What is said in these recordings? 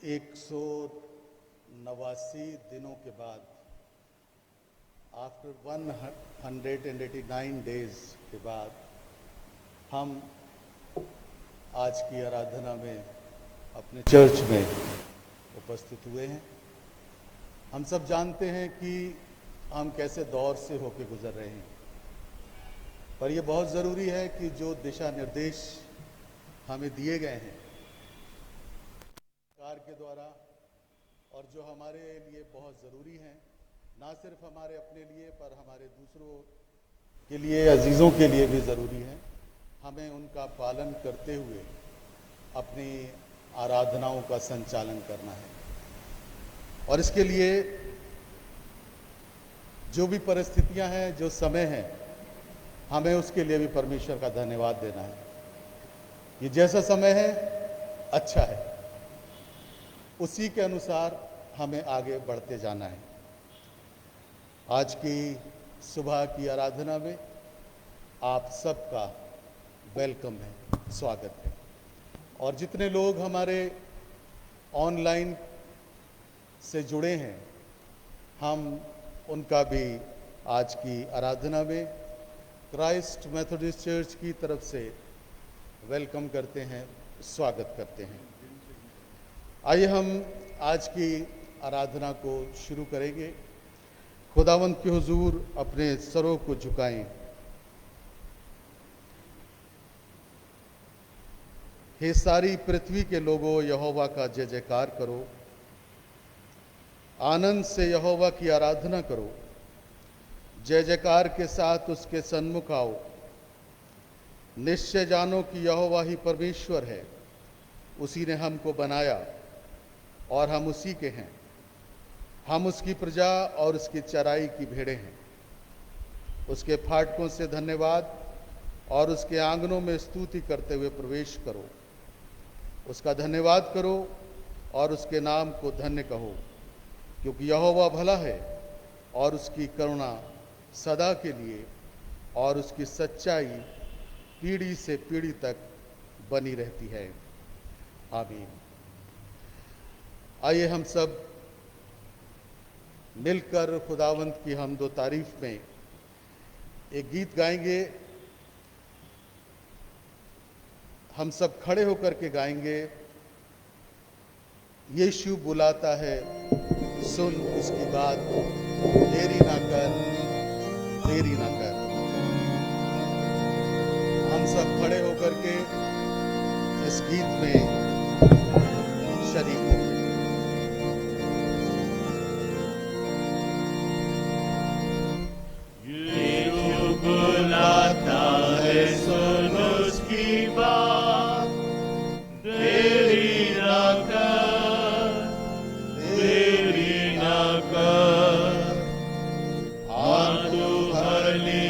189 दिनों के बाद, आफ्टर 189 डेज के बाद हम आज की आराधना में अपने चर्च में उपस्थित हुए हैं। हम सब जानते हैं कि हम कैसे दौर से होकर गुजर रहे हैं, पर यह बहुत ज़रूरी है कि जो दिशा निर्देश हमें दिए गए हैं सरकार के द्वारा और जो हमारे लिए बहुत ज़रूरी हैं, ना सिर्फ हमारे अपने लिए पर हमारे दूसरों के लिए, अजीज़ों के लिए भी ज़रूरी है, हमें उनका पालन करते हुए अपनी आराधनाओं का संचालन करना है। और इसके लिए जो भी परिस्थितियां हैं, जो समय है, हमें उसके लिए भी परमेश्वर का धन्यवाद देना है। ये जैसा समय है अच्छा है, उसी के अनुसार हमें आगे बढ़ते जाना है। आज की सुबह की आराधना में आप सबका वेलकम है, स्वागत है। और जितने लोग हमारे ऑनलाइन से जुड़े हैं, हम उनका भी आज की आराधना में क्राइस्ट मेथोडिस्ट चर्च की तरफ से वेलकम करते हैं, स्वागत करते हैं। आइए हम आज की आराधना को शुरू करेंगे। खुदावंद के हुजूर अपने सरों को झुकाएं। हे सारी पृथ्वी के लोगों, यहोवा का जय जयकार करो। आनंद से यहोवा की आराधना करो। जय जयकार के साथ उसके सन्मुख आओ। निश्चय जानो कि यहोवा ही परमेश्वर है। उसी ने हमको बनाया और हम उसी के हैं। हम उसकी प्रजा और उसकी चराई की भेड़ें हैं। उसके फाटकों से धन्यवाद और उसके आंगनों में स्तुति करते हुए प्रवेश करो। उसका धन्यवाद करो और उसके नाम को धन्य कहो, क्योंकि यहोवा भला है और उसकी करुणा सदा के लिए और उसकी सच्चाई पीढ़ी से पीढ़ी तक बनी रहती है। आमीन। आइए हम सब मिलकर खुदावंत की हमदो तारीफ में एक गीत गाएंगे। हम सब खड़े होकर के गाएंगे। यीशु बुलाता है, सुन उसकी बात, देरी ना कर, देरी ना कर। हम सब खड़े होकर के इस गीत में शरीक होंगे। यीशु बुलाता है, सुन उसकी बात, देरी ना कर, देरी ना कर। आ तू भली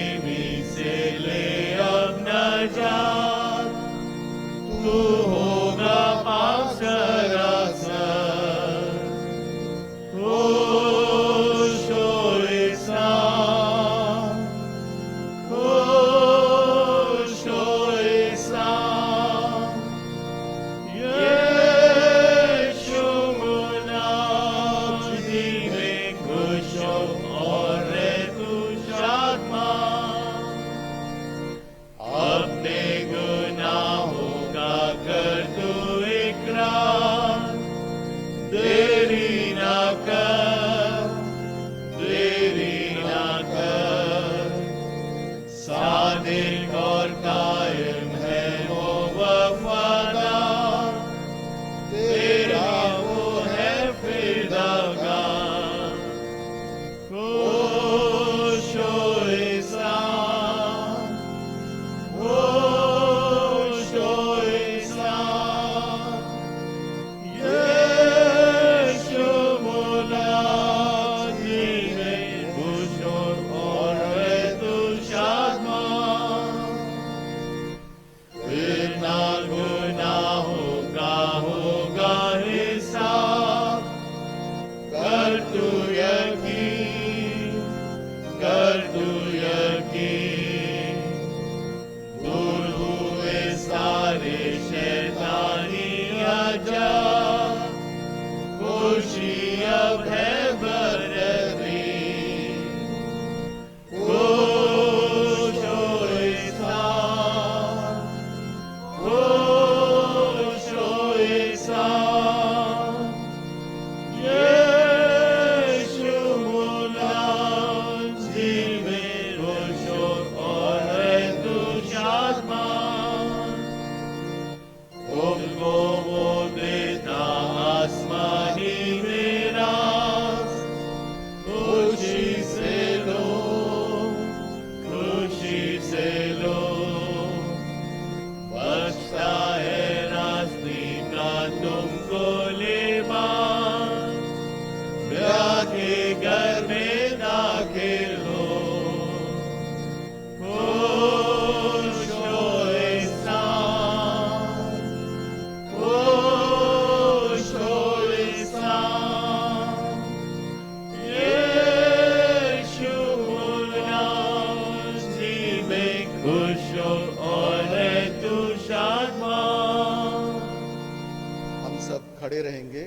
रहेंगे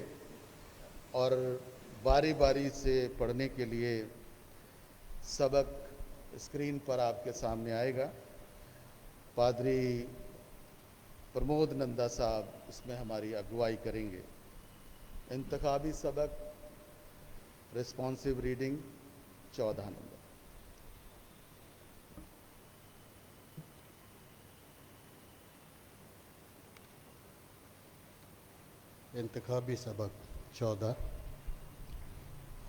और बारी बारी से पढ़ने के लिए सबक स्क्रीन पर आपके सामने आएगा। पादरी प्रमोद नंदा साहब इसमें हमारी अगुवाई करेंगे। इंतखाबी सबक रिस्पॉन्सिव रीडिंग 14 नंबर। इंतखाबी सबक 14।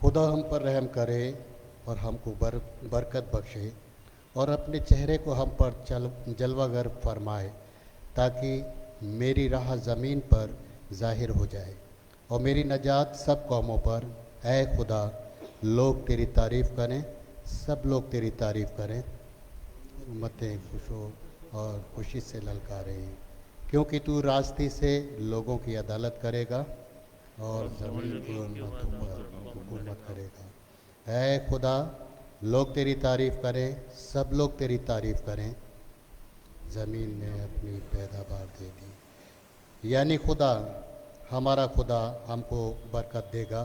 खुदा हम पर रहम करे और हमको बरकत बख्शे और अपने चेहरे को हम पर जलवागर फरमाए, ताकि मेरी राह ज़मीन पर ज़ाहिर हो जाए और मेरी नजात सब कौमों पर। ऐ खुदा, लोग तेरी तारीफ़ करें, सब लोग तेरी तारीफ़ करें। उम्मतें खुश हो और खुशी से ललकारें, क्योंकि तू रास्ते से लोगों की अदालत करेगा और ज़मीन की उम्मतों पर हुकूमत करेगा। ऐ खुदा, लोग तेरी तारीफ़ करें, सब लोग तेरी तारीफ़ करें। ज़मीन ने अपनी पैदावार दे दी। यानी खुदा, हमारा खुदा हमको बरकत देगा।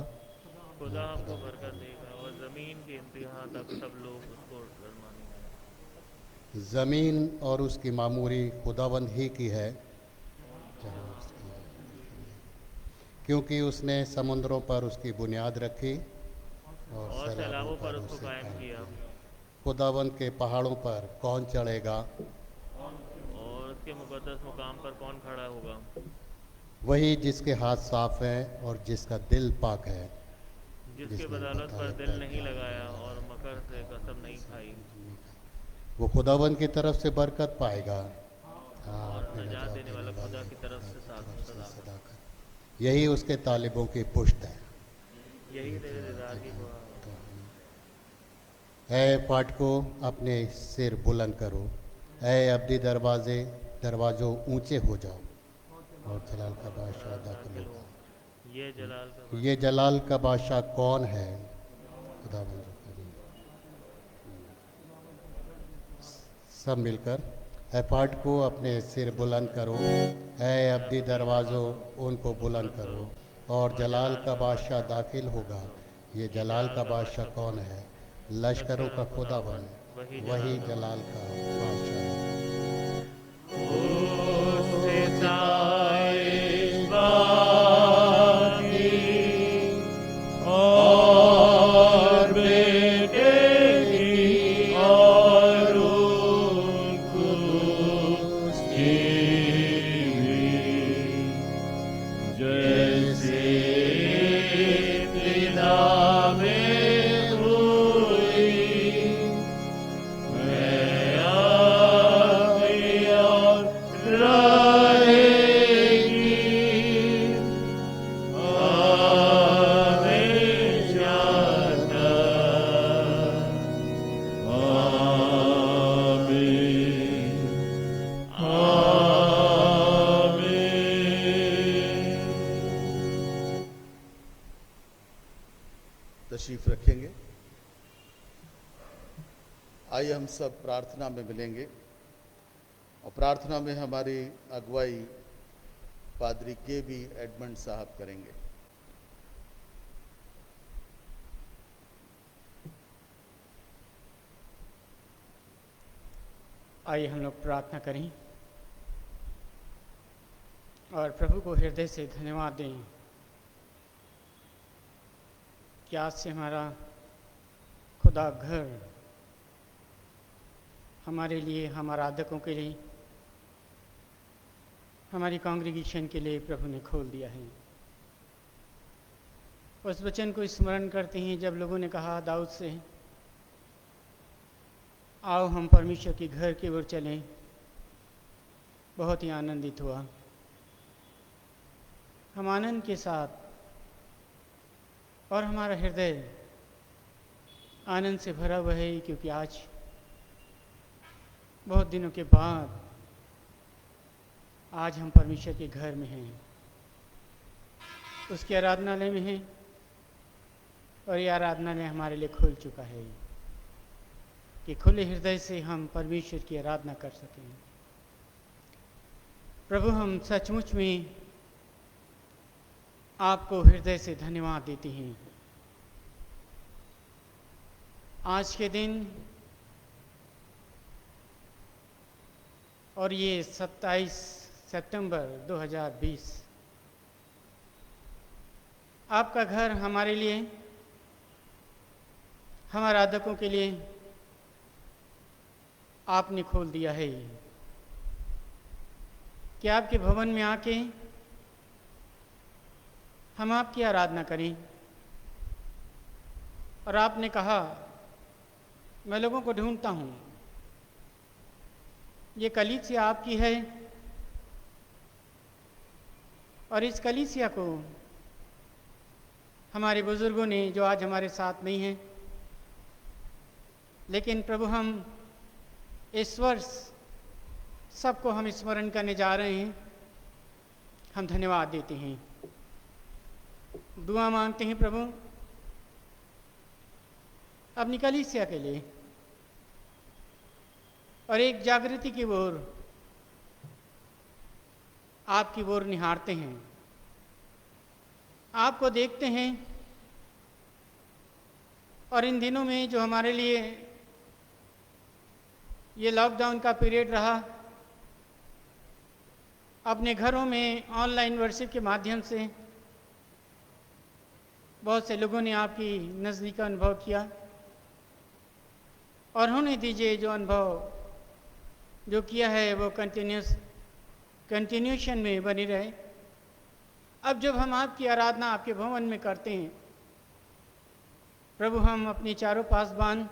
खुदा हमको बरकत देगा और ज़मीन के इंतहा तक सब लोग उसको मानेंगे। ज़मीन और उसकी मामूरी खुदावंद ही की है, क्योंकि उसने समुद्रों पर उसकी बुनियाद रखी और सैलाबों पर उसको कायम किया। खुदावंद के पहाड़ों पर कौन चढ़ेगा और उसके मुकद्दस मुकाम पर कौन खड़ा होगा? वही जिसके हाथ साफ है और जिसका दिल पाक है, जिसके बदौलत पर दिल नहीं लगाया और मकर से कसम नहीं खाई। वो खुदावंद की तरफ से बरकत पाएगा और नजात देने वाला खुदा की तरफ से सदाकत। यही उसके तालिबों की पुष्ट है। यही तेरे दीदार की दुआ है। ऐ फाटकों, अपने सिर बुलंद करो। ऐ अब्दी दरवाज़ों ऊंचे हो जाओ और जलाल का बादशाह दाखिल होगा। ये जलाल का बादशाह कौन है? खुदावंद। सब मिलकर, ऐ फाटकों, अपने सिर बुलंद करो। ऐ अब्दी दरवाज़ों, उनको बुलंद करो और जलाल का बादशाह दाखिल होगा। ये जलाल का बादशाह कौन है? लश्करों का खुदावंद, वही जलाल का बादशाह है। तशरीफ रखेंगे। आइए हम सब प्रार्थना में मिलेंगे और प्रार्थना में हमारी अगुवाई पादरी के.बी. एडमंड साहब करेंगे। आइए हम लोग प्रार्थना करें और प्रभु को हृदय से धन्यवाद दें कि आज से हमारा खुदा घर हमारे लिए, हम आराधकों के लिए, हमारी कांग्रीगेशन के लिए प्रभु ने खोल दिया है। उस वचन को स्मरण करते हैं जब लोगों ने कहा दाऊद से, आओ हम परमेश्वर के घर की ओर चलें। बहुत ही आनंदित हुआ। हम आनंद के साथ और हमारा हृदय आनंद से भरा हुआ है, क्योंकि आज बहुत दिनों के बाद आज हम परमेश्वर के घर में हैं, उसके आराधनालय में हैं और ये आराधनालय हमारे लिए खुल चुका है कि खुले हृदय से हम परमेश्वर की आराधना कर सकें। प्रभु, हम सचमुच में आपको हृदय से धन्यवाद देते हैं। आज के दिन और ये 27 सितंबर 2020 आपका घर हमारे लिए, हम आराधकों के लिए आपने खोल दिया है कि आपके भवन में आके हम आपकी आराधना करें। और आपने कहा, मैं लोगों को ढूंढता हूँ, ये कलीसिया आपकी है और इस कलीसिया को हमारे बुजुर्गों ने, जो आज हमारे साथ नहीं हैं, लेकिन प्रभु हम इस वर्ष सबको हम स्मरण करने जा रहे हैं, हम धन्यवाद देते हैं, दुआ मांगते हैं प्रभु अपनी कलीसिया के लिए और एक जागृति की ओर आपकी ओर निहारते हैं, आपको देखते हैं। और इन दिनों में जो हमारे लिए ये लॉकडाउन का पीरियड रहा, अपने घरों में ऑनलाइन वर्शिप के माध्यम से बहुत से लोगों ने आपकी नज़दीक का अनुभव किया और होने दीजिए जो अनुभव जो किया है वो कंटिन्यूशन में बनी रहे। अब जब हम आपकी आराधना आपके भवन में करते हैं प्रभु, हम अपने चारों पासबान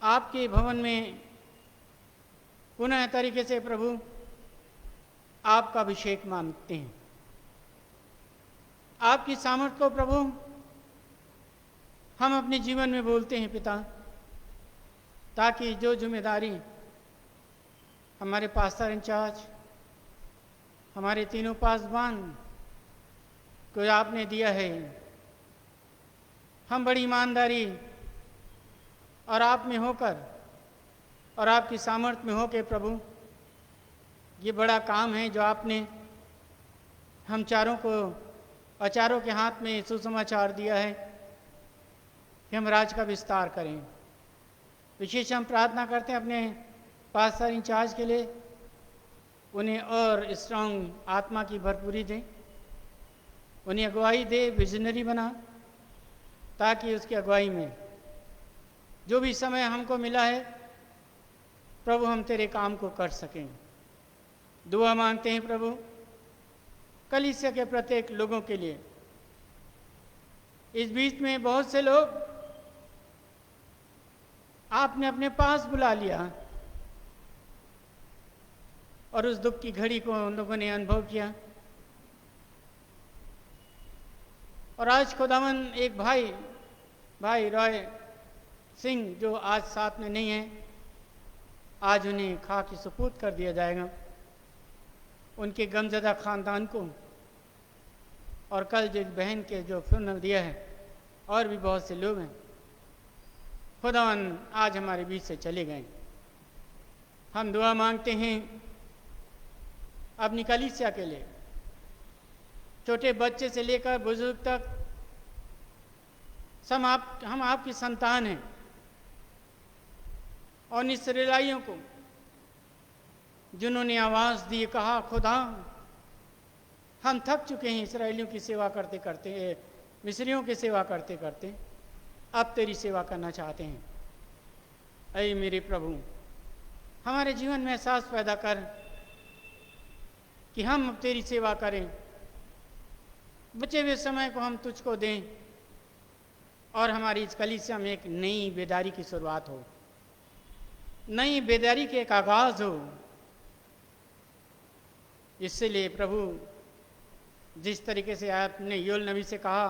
आपके भवन में पुनः तरीके से प्रभु आपका अभिषेक मांगते हैं, आपकी सामर्थ को प्रभु हम अपने जीवन में बोलते हैं पिता, ताकि जो जिम्मेदारी हमारे पास्टर इंचार्ज, हमारे तीनों पासबान को आपने दिया है, हम बड़ी ईमानदारी और आप में होकर और आपकी सामर्थ्य में होकर प्रभु ये बड़ा काम है जो आपने हम चारों को अचारों के हाथ में सुसमाचार दिया है कि हम राज का विस्तार करें। विशेष हम प्रार्थना करते हैं अपने पास्टर इंचार्ज के लिए, उन्हें और स्ट्रांग आत्मा की भरपूरी दे, उन्हें अगुवाई दे, विजनरी बना, ताकि उसकी अगुवाई में जो भी समय हमको मिला है प्रभु हम तेरे काम को कर सकें। दुआ मांगते हैं प्रभु कलीसिया के प्रत्येक लोगों के लिए। इस बीच में बहुत से लोग आपने अपने पास बुला लिया और उस दुख की घड़ी को उन लोगों ने अनुभव किया। और आज खुदावन एक भाई रॉय सिंह जो आज साथ में नहीं है, आज उन्हें खाक सुपुर्द कर दिया जाएगा, उनके गमज़दा ख़ानदान को। और कल जो बहन के जो फ्यूनरल दिया है, और भी बहुत से लोग हैं खुदावन आज हमारे बीच से चले गए। हम दुआ मांगते हैं अपनी कलीसिया के लिए, छोटे बच्चे से लेकर बुजुर्ग तक सब हम आपकी संतान हैं। और इसराइलियों को जिन्होंने आवाज़ दी, कहा खुदा हम थक चुके हैं इसराइलियों की सेवा करते करते, मिस्रियों की सेवा करते करते, अब तेरी सेवा करना चाहते हैं। ऐ मेरे प्रभु हमारे जीवन में एहसास पैदा कर कि हम अब तेरी सेवा करें, बचे हुए समय को हम तुझको दें और हमारी इस कलीसिया में एक नई बेदारी की शुरुआत हो, नई बेदारी के एक आगाज हो। इसलिए प्रभु जिस तरीके से आपने योल नबी से कहा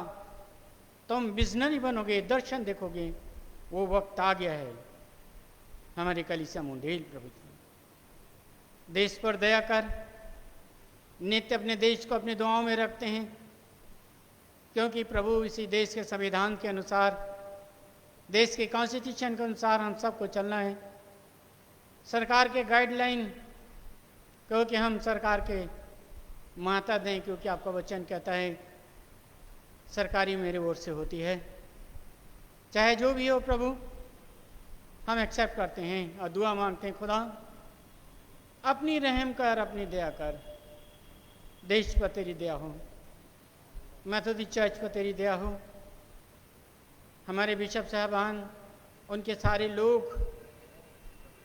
तुम विजनरी बनोगे, दर्शन देखोगे, वो वक्त आ गया है। हमारे कलीसिया मुंडेल प्रभु देश पर दया कर, नित्य अपने देश को अपनी दुआओं में रखते हैं, क्योंकि प्रभु इसी देश के संविधान के अनुसार, देश के कॉन्स्टिट्यूशन के अनुसार हम सबको चलना है। सरकार के गाइडलाइन, क्योंकि हम सरकार के माता दें, क्योंकि आपका वचन कहता है सरकारी मेरे ओर से होती है। चाहे जो भी हो प्रभु, हम एक्सेप्ट करते हैं और दुआ मांगते हैं खुदा अपनी रहम कर, अपनी दया कर। देश पर तेरी दया हो, मैथोडिस्ट चर्च पर तेरी दया हो, हमारे बिशप साहबान, उनके सारे लोग,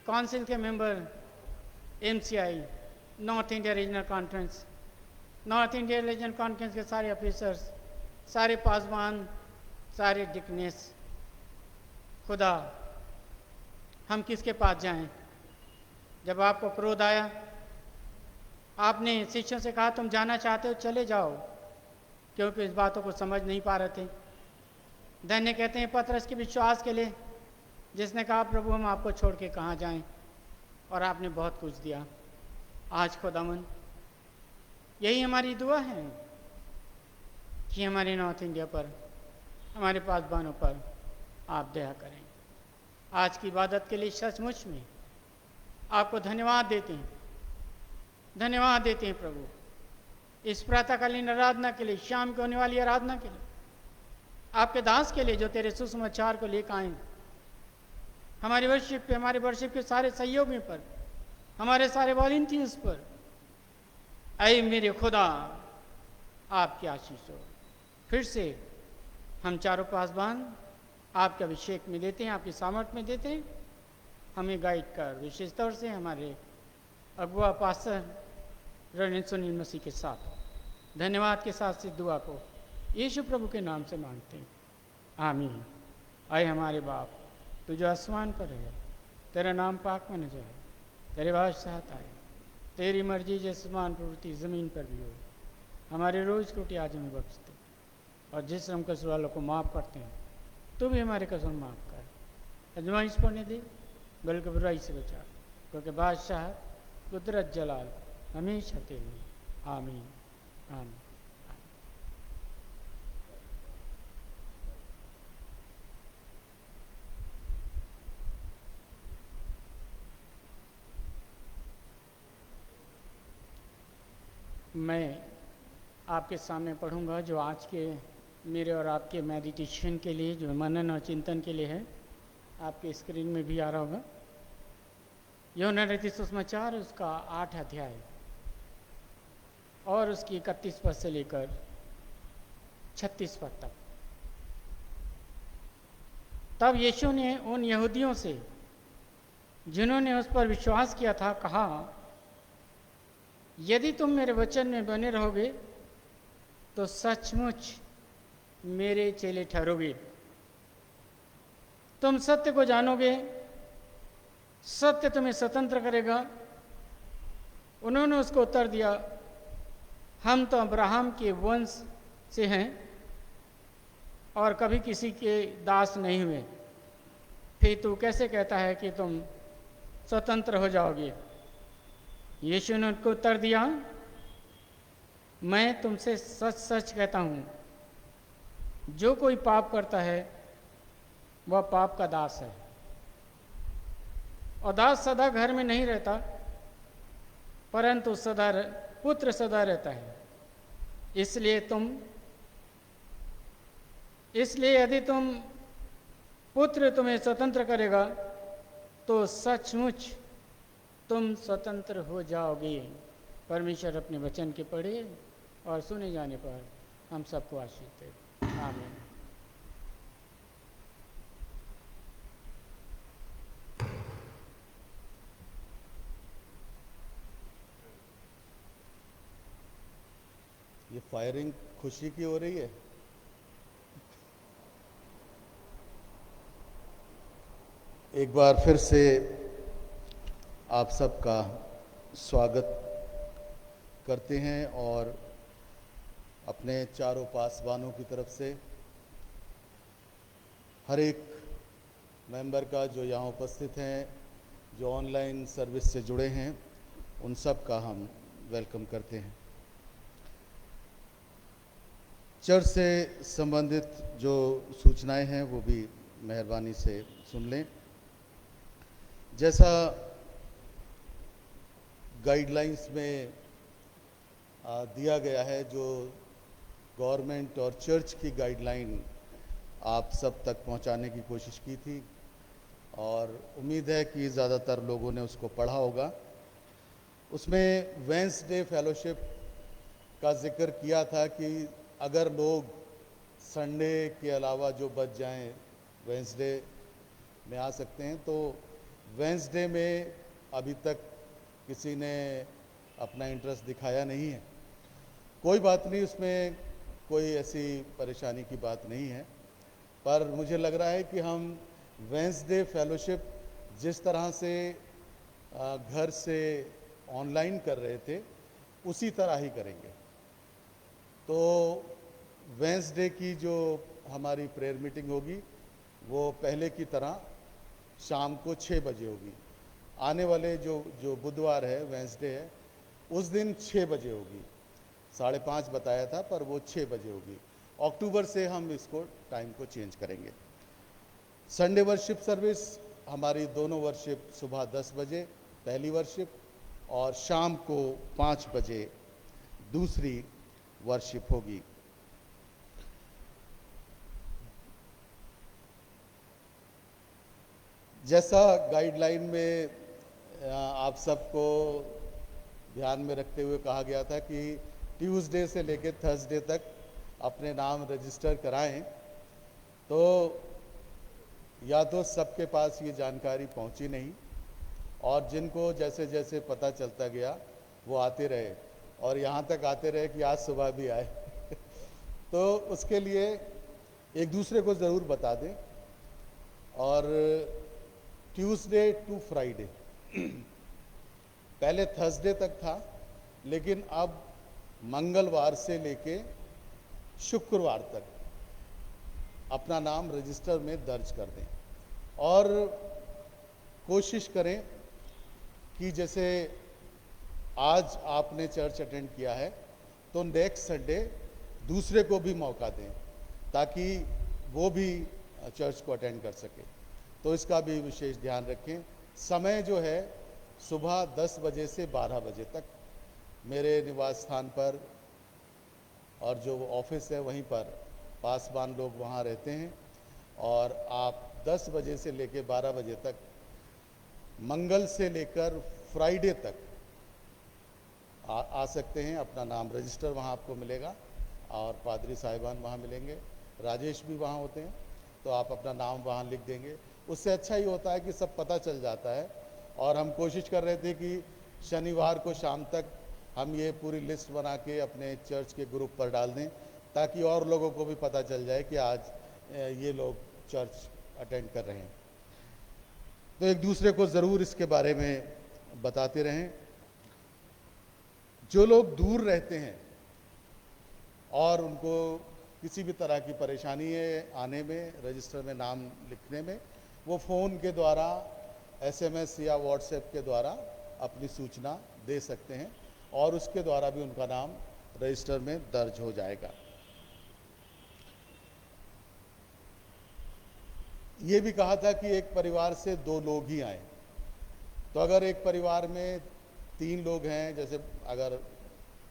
काउंसिल के member, MCI, north India regional conference, north India regional conference के सारे ऑफिसर्स, सारे पासवान, सारे डिकनेस, खुदा हम किसके पास जाएं? जब आपको क्रोध आया, आपने शिष्यों से कहा तुम जाना चाहते हो चले जाओ, क्योंकि इस बातों को समझ नहीं पा रहे थे। धन्य कहते हैं पतरस के विश्वास के लिए, जिसने कहा प्रभु हम आपको छोड़ के कहाँ जाएं, और आपने बहुत कुछ दिया। आज खुदावन यही हमारी दुआ है कि हमारे नॉर्थ इंडिया पर, हमारे पासवानों पर आप दया करें। आज की इबादत के लिए सचमुच में आपको धन्यवाद देते हैं, धन्यवाद देते हैं प्रभु, इस प्रातःकालीन आराधना के लिए, शाम को होने वाली आराधना के लिए, आपके दास के लिए जो तेरे सुसमाचार को लेकर आए, हमारी वर्शिप पे, हमारे वर्शिप के सारे सहयोगियों पर, हमारे सारे वॉलंटियर्स पर, ऐ मेरे खुदा आपकी आशीष हो। फिर से हम चारों पासवान आपके अभिषेक में देते हैं, आपकी सामर्थ्य में देते हैं। हमें गाइड कर, विशेष तौर से हमारे अगुआ पास्टर रणजीत सुनील मसीह के साथ धन्यवाद के साथ से दुआ को यीशु प्रभु के नाम से मांगते हैं, आमीन। आए हमारे बाप, तू जो आसमान पर है, तेरा नाम पाक माना जाए, तेरे बादशाहत आए, तेरी मर्जी जैसे आसमान पर होती ज़मीन पर भी हो। हमारे रोज़ की रोटी आज हमें बख्श दे, और जिस हम कसूर वालों को माफ़ करते हैं, तू भी हमारे कसूर माफ़ कर। अजमाइश पढ़ने दे, बल्कि बुराई से बचा, क्योंकि बादशाह, कुदरत, जलाल हमेशा तेरी। आमीन, आमीन। मैं आपके सामने पढ़ूंगा जो आज के मेरे और आपके मेडिटेशन के लिए, जो मनन और चिंतन के लिए है। आपके स्क्रीन में भी आ रहा होगा। यूहन्ना रचित सुसमाचार, उसका 8 अध्याय और उसकी 31 पद से लेकर 36 पद तक। तब यीशु ने उन यहूदियों से जिन्होंने उस पर विश्वास किया था कहा, यदि तुम मेरे वचन में बने रहोगे तो सचमुच मेरे चेले ठहरोगे। तुम सत्य को जानोगे, सत्य तुम्हें स्वतंत्र करेगा। उन्होंने उसको उत्तर दिया, हम तो अब्राहम के वंश से हैं और कभी किसी के दास नहीं हुए, फिर तू कैसे कहता है कि तुम स्वतंत्र हो जाओगे? यीशु ने उनको उत्तर दिया, मैं तुमसे सच सच कहता हूँ, जो कोई पाप करता है वह पाप का दास है। और दास सदा घर में नहीं रहता, परंतु पुत्र सदा रहता है। इसलिए यदि तुम पुत्र तुम्हें स्वतंत्र करेगा तो सचमुच तुम स्वतंत्र हो जाओगे। परमेश्वर अपने वचन के पढ़े और सुने जाने पर हम सबको आशीष दे। आमीन। ये फायरिंग खुशी की हो रही है। एक बार फिर से आप सबका स्वागत करते हैं और अपने चारों पासवानों की तरफ से हर एक मेंबर का जो यहाँ उपस्थित हैं, जो ऑनलाइन सर्विस से जुड़े हैं, उन सब का हम वेलकम करते हैं। चर्च से संबंधित जो सूचनाएं हैं वो भी मेहरबानी से सुन लें। जैसा गाइडलाइंस में दिया गया है, जो गवर्नमेंट और चर्च की गाइडलाइन आप सब तक पहुंचाने की कोशिश की थी, और उम्मीद है कि ज़्यादातर लोगों ने उसको पढ़ा होगा। उसमें वेंसडे फेलोशिप का जिक्र किया था कि अगर लोग संडे के अलावा जो बच जाएं वेंसडे में आ सकते हैं, तो वेंसडे में अभी तक किसी ने अपना इंटरेस्ट दिखाया नहीं है। कोई बात नहीं, उसमें कोई ऐसी परेशानी की बात नहीं है, पर मुझे लग रहा है कि हम वेंसडे फेलोशिप जिस तरह से घर से ऑनलाइन कर रहे थे उसी तरह ही करेंगे। तो वेंसडे की जो हमारी प्रेयर मीटिंग होगी वो पहले की तरह शाम को 6 बजे होगी। आने वाले जो बुधवार है, वेंसडे है, उस दिन 6 बजे होगी। 5:30 बताया था, पर वो 6 बजे होगी। अक्टूबर से हम इसको टाइम को चेंज करेंगे। संडे वर्शिप सर्विस हमारी दोनों वर्शिप सुबह 10 बजे पहली वर्शिप और शाम को 5 बजे दूसरी वर्शिप होगी। जैसा गाइडलाइन में आप सबको ध्यान में रखते हुए कहा गया था कि ट्यूसडे से लेकर थर्सडे तक अपने नाम रजिस्टर कराएं, तो या तो सबके पास ये जानकारी पहुंची नहीं, और जिनको जैसे जैसे पता चलता गया वो आते रहे, और यहाँ तक आते रहे कि आज सुबह भी आए तो उसके लिए एक दूसरे को ज़रूर बता दें। और ट्यूसडे टू फ्राइडे पहले थर्सडे तक था, लेकिन अब मंगलवार से लेके शुक्रवार तक अपना नाम रजिस्टर में दर्ज कर दें, और कोशिश करें कि जैसे आज आपने चर्च अटेंड किया है तो नेक्स्ट संडे दूसरे को भी मौका दें, ताकि वो भी चर्च को अटेंड कर सके। तो इसका भी विशेष ध्यान रखें। समय जो है सुबह 10 बजे से 12 बजे तक मेरे निवास स्थान पर, और जो ऑफिस है वहीं पर पासवान लोग वहाँ रहते हैं, और आप 10 बजे से लेकर 12 बजे तक मंगल से लेकर फ्राइडे तक आ सकते हैं। अपना नाम रजिस्टर वहाँ आपको मिलेगा, और पादरी साहिबान वहाँ मिलेंगे, राजेश भी वहाँ होते हैं, तो आप अपना नाम वहाँ लिख देंगे। उससे अच्छा ही होता है कि सब पता चल जाता है। और हम कोशिश कर रहे थे कि शनिवार को शाम तक हम ये पूरी लिस्ट बना के अपने चर्च के ग्रुप पर डाल दें, ताकि और लोगों को भी पता चल जाए कि आज ये लोग चर्च अटेंड कर रहे हैं। तो एक दूसरे को ज़रूर इसके बारे में बताते रहें। जो लोग दूर रहते हैं और उनको किसी भी तरह की परेशानी है आने में, रजिस्टर में नाम लिखने में, वो फ़ोन के द्वारा, SMS या व्हाट्सएप के द्वारा अपनी सूचना दे सकते हैं, और उसके द्वारा भी उनका नाम रजिस्टर में दर्ज हो जाएगा। ये भी कहा था कि एक परिवार से 2 लोग ही आए। तो अगर एक परिवार में 3 लोग हैं, जैसे अगर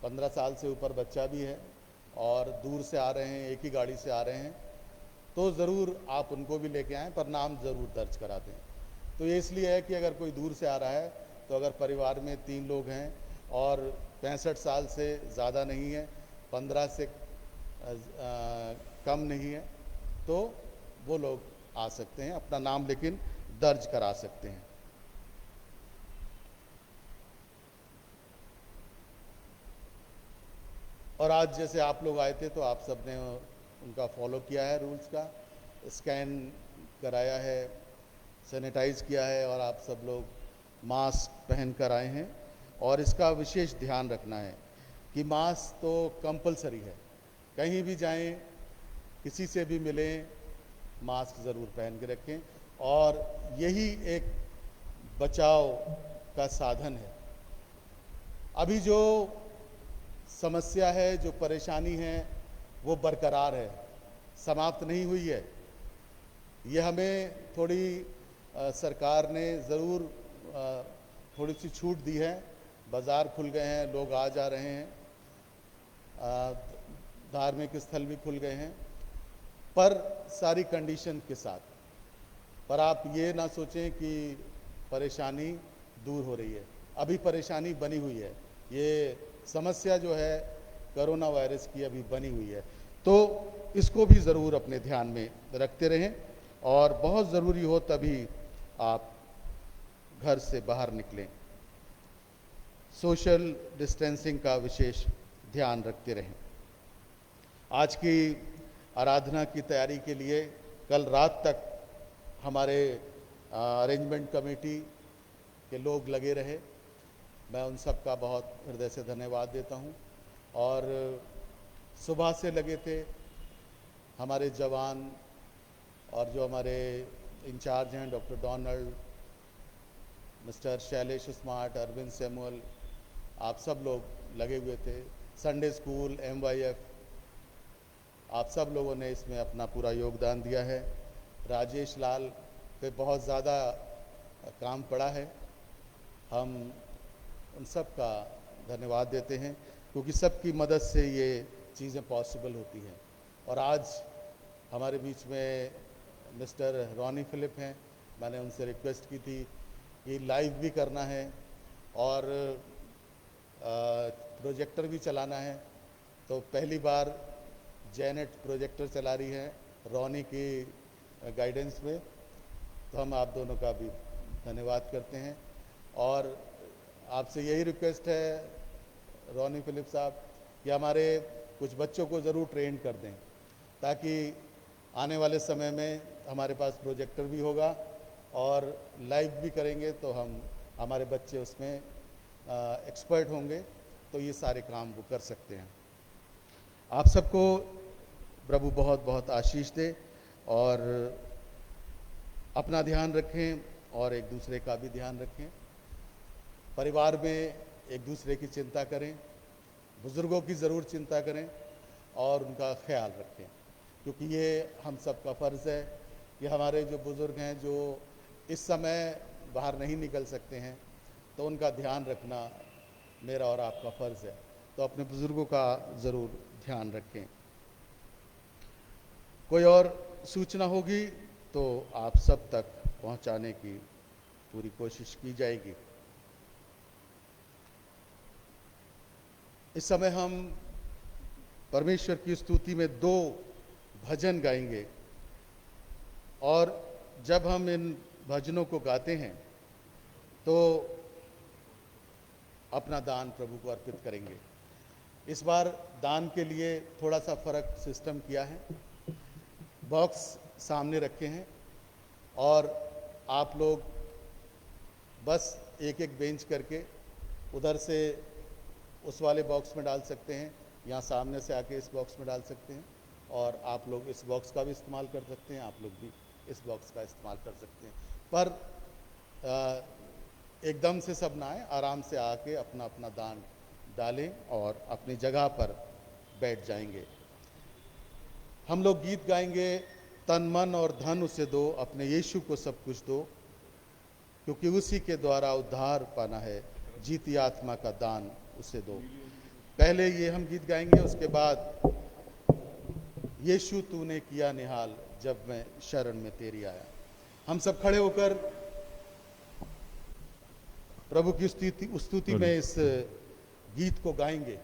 15 साल से ऊपर बच्चा भी है और दूर से आ रहे हैं, एक ही गाड़ी से आ रहे हैं, तो ज़रूर आप उनको भी लेके आएँ, पर नाम ज़रूर दर्ज करा दें। तो ये इसलिए है कि अगर कोई दूर से आ रहा है, तो अगर परिवार में 3 लोग हैं और 65 साल से ज़्यादा नहीं है, 15 से कम नहीं है, तो वो लोग आ सकते हैं, अपना नाम लेकिन दर्ज करा सकते हैं। और आज जैसे आप लोग आए थे, तो आप सब ने उनका फॉलो किया है, रूल्स का स्कैन कराया है, सैनिटाइज किया है, और आप सब लोग मास्क पहन कर आए हैं। और इसका विशेष ध्यान रखना है कि मास्क तो कंपलसरी है, कहीं भी जाएं, किसी से भी मिलें, मास्क ज़रूर पहन के रखें, और यही एक बचाव का साधन है। अभी जो समस्या है, जो परेशानी है, वो बरकरार है, समाप्त नहीं हुई है। ये हमें थोड़ी सरकार ने ज़रूर थोड़ी सी छूट दी है, बाज़ार खुल गए हैं, लोग आ जा रहे हैं, धार्मिक स्थल भी खुल गए हैं, पर सारी कंडीशन के साथ। पर आप ये ना सोचें कि परेशानी दूर हो रही है, अभी परेशानी बनी हुई है। ये समस्या जो है कोरोना वायरस की अभी बनी हुई है, तो इसको भी ज़रूर अपने ध्यान में रखते रहें और बहुत ज़रूरी हो तभी आप घर से बाहर निकलें। सोशल डिस्टेंसिंग का विशेष ध्यान रखते रहें। आज की आराधना की तैयारी के लिए कल रात तक हमारे अरेंजमेंट कमेटी के लोग लगे रहे। मैं उन सब का बहुत हृदय से धन्यवाद देता हूं। और सुबह से लगे थे हमारे जवान और जो हमारे इंचार्ज हैं, doctor Donald, mister Shailesh Smart, Arvind Samuel, आप सब लोग लगे हुए थे। संडे स्कूल, MYF, आप सब लोगों ने इसमें अपना पूरा योगदान दिया है। राजेश लाल पे बहुत ज़्यादा काम पड़ा है, हम उन सब का धन्यवाद देते हैं, क्योंकि सबकी मदद से ये चीज़ें पॉसिबल होती हैं। और आज हमारे बीच में मिस्टर रॉनी फिलिप हैं। मैंने उनसे रिक्वेस्ट की थी कि लाइव भी करना है और प्रोजेक्टर भी चलाना है, तो पहली बार जेनेट प्रोजेक्टर चला रही है रॉनी की गाइडेंस में, तो हम आप दोनों का भी धन्यवाद करते हैं। और आपसे यही रिक्वेस्ट है रॉनी फिलिप साहब कि हमारे कुछ बच्चों को ज़रूर ट्रेन कर दें, ताकि आने वाले समय में हमारे पास प्रोजेक्टर भी होगा और लाइव भी करेंगे, तो हमारे बच्चे उसमें एक्सपर्ट होंगे, तो ये सारे काम वो कर सकते हैं। आप सबको प्रभु बहुत बहुत आशीष दे और अपना ध्यान रखें और एक दूसरे का भी ध्यान रखें। परिवार में एक दूसरे की चिंता करें, बुज़ुर्गों की ज़रूर चिंता करें और उनका ख्याल रखें, क्योंकि ये हम सब का फ़र्ज़ है कि हमारे जो बुज़ुर्ग हैं जो इस समय बाहर नहीं निकल सकते हैं, तो उनका ध्यान रखना मेरा और आपका फ़र्ज़ है। तो अपने बुज़ुर्गों का ज़रूर ध्यान रखें। कोई और सूचना होगी तो आप सब तक पहुंचाने की पूरी कोशिश की जाएगी। इस समय हम परमेश्वर की स्तुति में 2 भजन गाएंगे और जब हम इन भजनों को गाते हैं तो अपना दान प्रभु को अर्पित करेंगे। इस बार दान के लिए थोड़ा सा फ़र्क सिस्टम किया है। बॉक्स सामने रखे हैं और आप लोग बस एक एक बेंच करके उधर से उस वाले बॉक्स में डाल सकते हैं, यहाँ सामने से आके इस बॉक्स में डाल सकते हैं, और आप लोग इस बॉक्स का भी इस्तेमाल कर सकते हैं, आप लोग भी इस बॉक्स का इस्तेमाल कर सकते हैं। पर एकदम से सब ना आए, आराम से आके अपना अपना दान डालें और अपनी जगह पर बैठ जाएंगे। हम लोग गीत गाएंगे, तन मन और धन उसे दो, अपने यीशु को सब कुछ दो, क्योंकि उसी के द्वारा उद्धार पाना है, जीती आत्मा का दान उसे दो। पहले ये हम गीत गाएंगे, उसके बाद यीशु तूने किया निहाल जब मैं शरण में तेरी आया। हम सब खड़े होकर प्रभु की स्तुति में इस गीत को गाएंगे।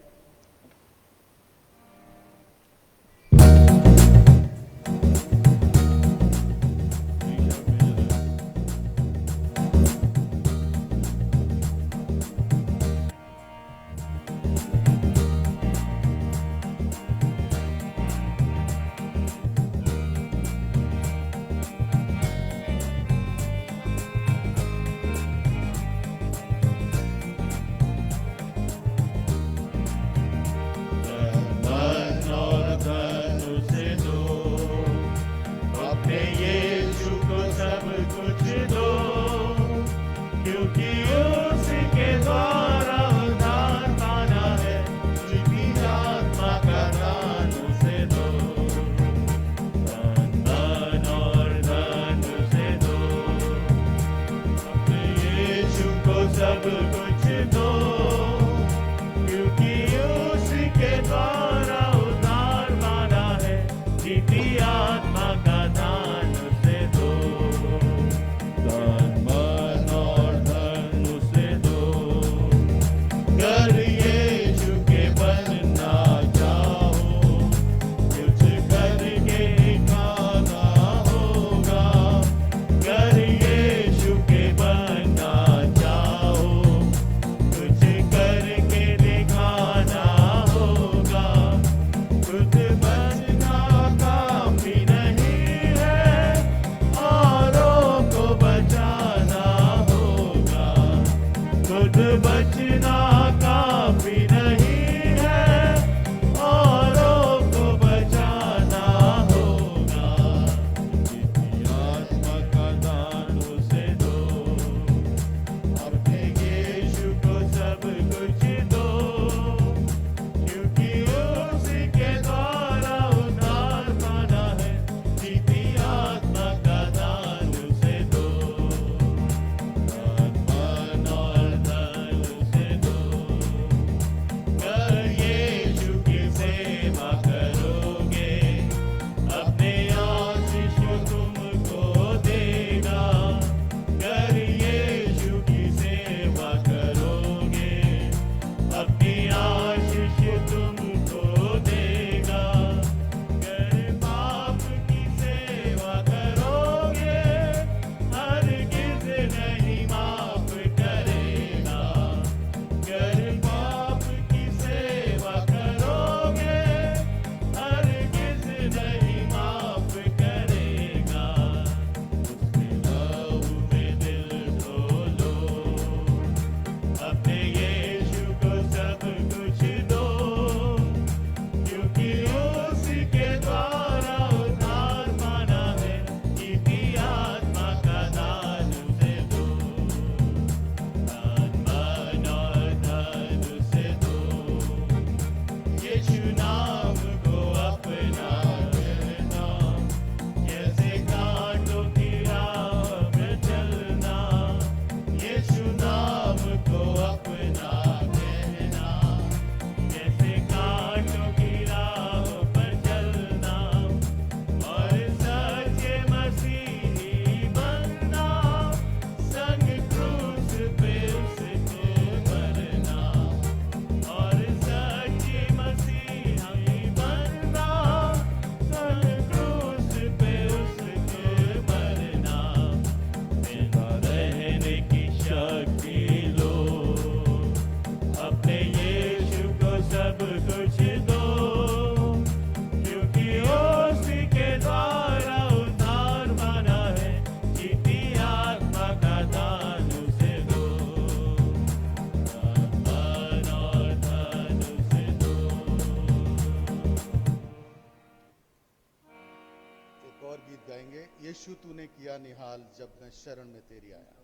किया निहाल जब मैं शरण में तेरी आया।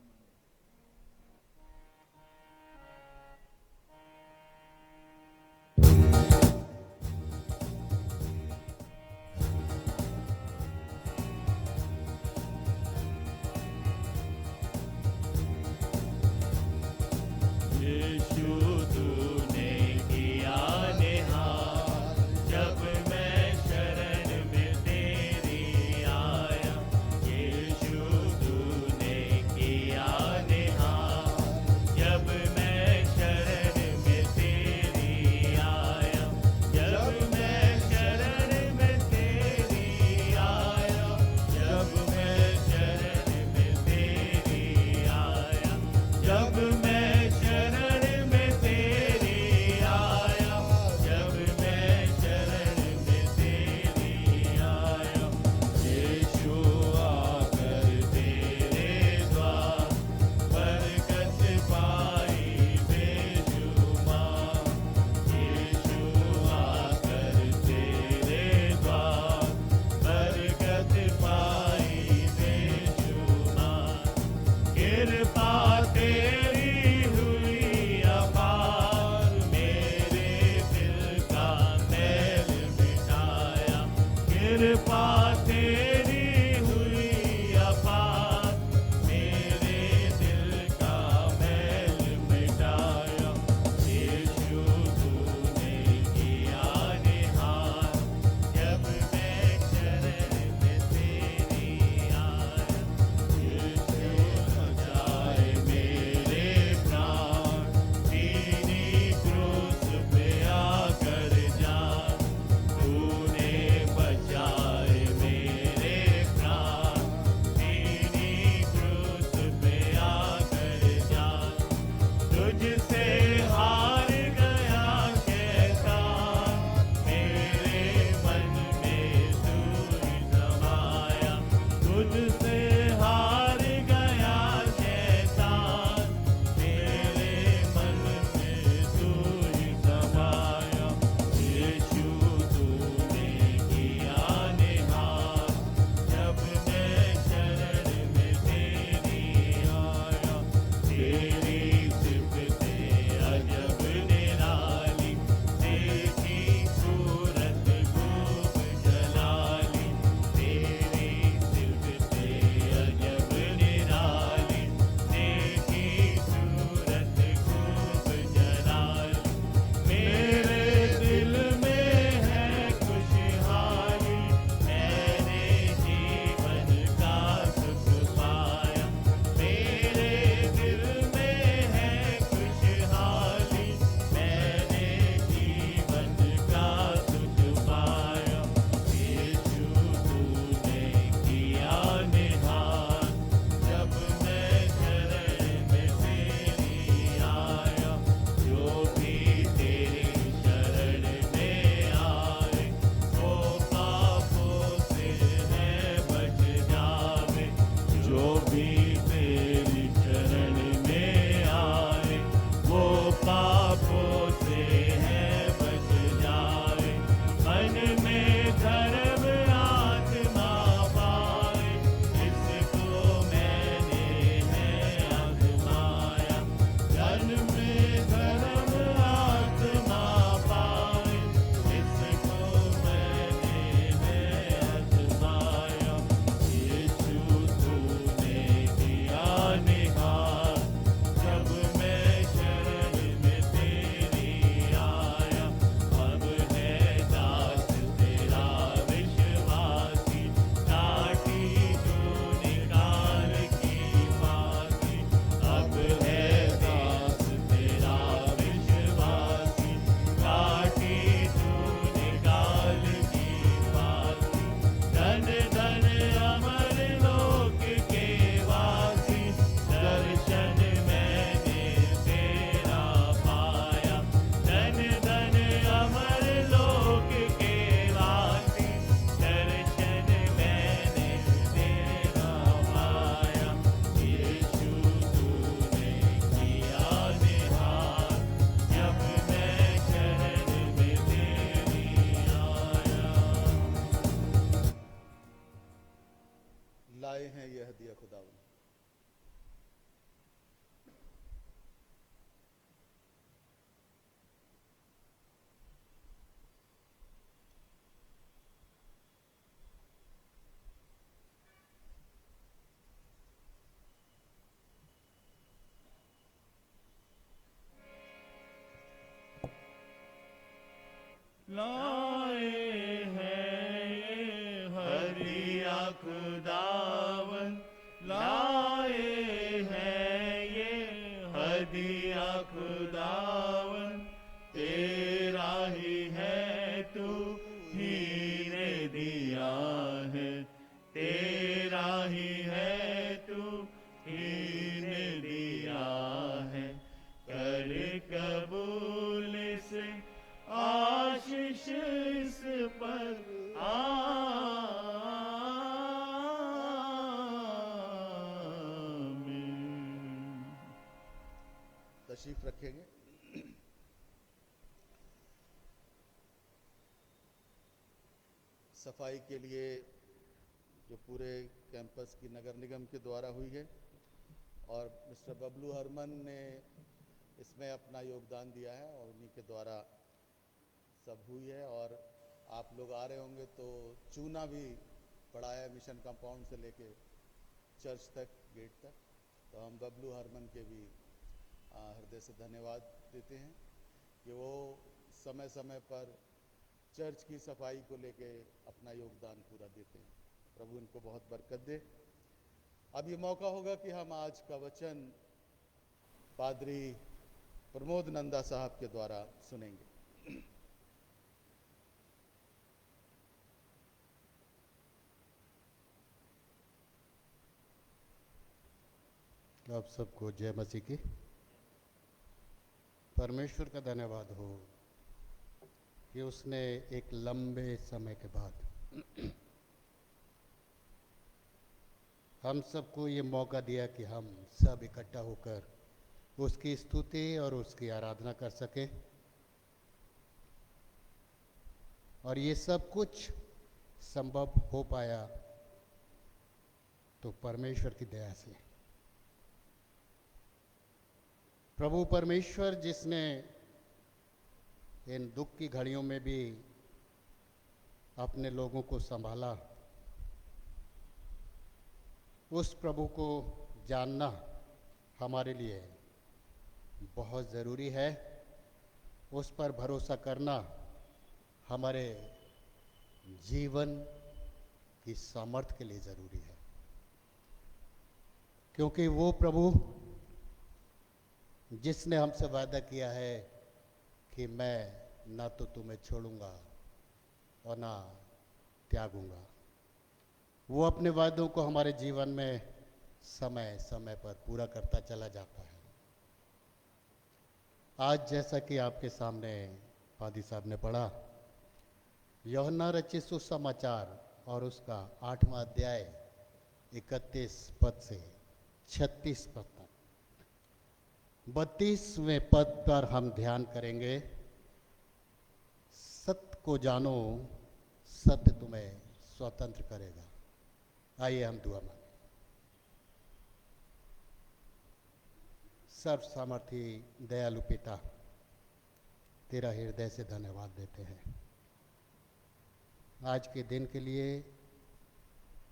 यीशु तूने किया निहाल जब मैं शरण में तेरी आया। यीशु तूने किया निहाल जब मैं शरण में तेरी आया। जब मैं शरण में तेरी आया। जब मैं शरण में तेरी आया। जब मैं शरण में तेरी आया। जब मैं शरण में तेरी आया। यीशु आकर तेरे द्वार बरकत पाई बेशुमार। यीशु आकर तेरे द्वार बरकत पाई बेशुमार। कृपा तेरी हुई अपार मेरे दिल का मैल मिटाया। कृपा तेरी हुई अपार मेरे दिल का मैल मिटाया। यीशु तूने किया निहाल जब मैं शरण में तेरी आया। यीशु बचाए मेरे प्राण तेरी क्रूस पे आकर जान। तूने बचाए तशरीफ रखेंगे। सफाई के लिए जो पूरे कैंपस की नगर निगम के द्वारा हुई है और मिस्टर बबलू हरमन ने इसमें अपना योगदान दिया है और उन्हीं के द्वारा सब हुई है। और आप लोग आ रहे होंगे तो चूना भी पड़ा है मिशन कंपाउंड से लेके चर्च तक, गेट तक। तो हम बबलू हरमन के भी हृदय से धन्यवाद देते हैं कि वो समय समय पर चर्च की सफाई को लेके अपना योगदान पूरा देते हैं। प्रभु इनको बहुत बरकत दे। अब ये मौका होगा कि हम आज का वचन पादरी प्रमोद नंदा साहब के द्वारा सुनेंगे। आप सबको जय मसीह की। परमेश्वर का धन्यवाद हो कि उसने एक लंबे समय के बाद हम सबको ये मौका दिया कि हम सब इकट्ठा होकर उसकी स्तुति और उसकी आराधना कर सकें। और ये सब कुछ संभव हो पाया तो परमेश्वर की दया से। प्रभु परमेश्वर जिसने इन दुख की घड़ियों में भी अपने लोगों को संभाला, उस प्रभु को जानना हमारे लिए बहुत ज़रूरी है। उस पर भरोसा करना हमारे जीवन की सामर्थ्य के लिए ज़रूरी है, क्योंकि वो प्रभु जिसने हमसे वादा किया है कि मैं ना तो तुम्हें छोड़ूंगा और ना त्यागूंगा, वो अपने वादों को हमारे जीवन में समय समय पर पूरा करता चला जाता है। आज जैसा कि आपके सामने पादी साहब ने पढ़ा, यूहन्ना रचित सुसमाचार और उसका 8वां अध्याय 31 पद से 36 पद तक। 32वें पद पर हम ध्यान करेंगे। सत्य को जानो, सत्य तुम्हें स्वतंत्र करेगा। आइए हम दुआ मांगे। सर्व सामर्थी दयालु पिता, तेरा हृदय से धन्यवाद देते हैं आज के दिन के लिए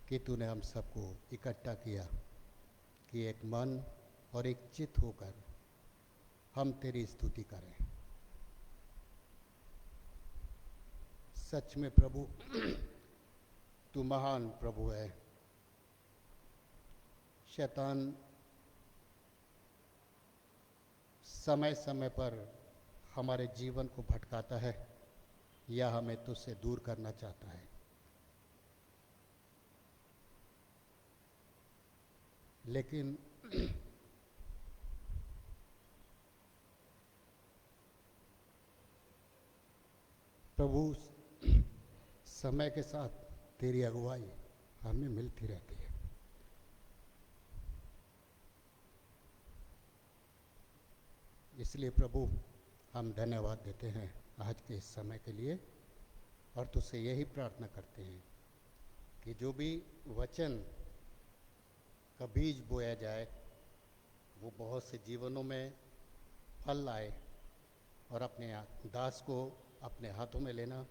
कि तूने हम सबको इकट्ठा किया कि एक मन और एक चित्त होकर हम तेरी स्तुति करें। सच में प्रभु तू महान प्रभु है। शैतान समय समय पर हमारे जीवन को भटकाता है या हमें तुझसे दूर करना चाहता है, लेकिन प्रभु समय के साथ तेरी अगुवाई हमें मिलती रहती है। इसलिए प्रभु हम धन्यवाद देते हैं आज के इस समय के लिए और तुझसे यही प्रार्थना करते हैं कि जो भी वचन का बीज बोया जाए वो बहुत से जीवनों में फल लाए और अपने दास को अपने हाथों में लेना,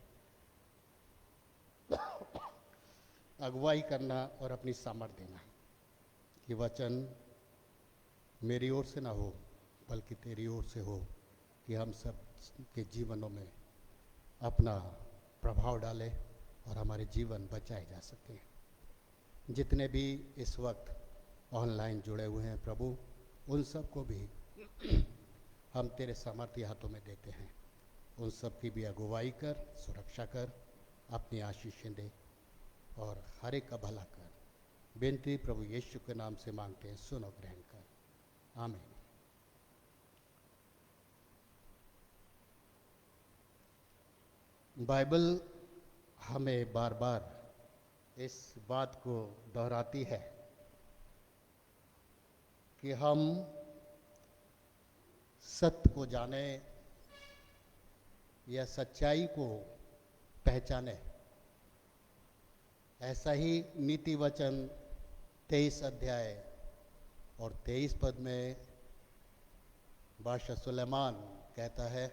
अगुवाई करना और अपनी सामर्थ्य देना कि वचन मेरी ओर से ना हो बल्कि तेरी ओर से हो, कि हम सब के जीवनों में अपना प्रभाव डाले और हमारे जीवन बचाए जा सके। जितने भी इस वक्त ऑनलाइन जुड़े हुए हैं प्रभु, उन सब को भी हम तेरे सामर्थ्य हाथों में देते हैं। उन सब की भी अगुवाई कर, सुरक्षा कर, अपनी आशीषें दे और हर एक का भला कर। बेनती प्रभु यीशु के नाम से मांगते हैं, सुनो ग्रहण कर। आमीन। बाइबल हमें बार बार इस बात को दोहराती है कि हम सत्य को जाने या सच्चाई को पहचाने। ऐसा ही नीति वचन 23 अध्याय और 23 पद में बादशाह सुलेमान कहता है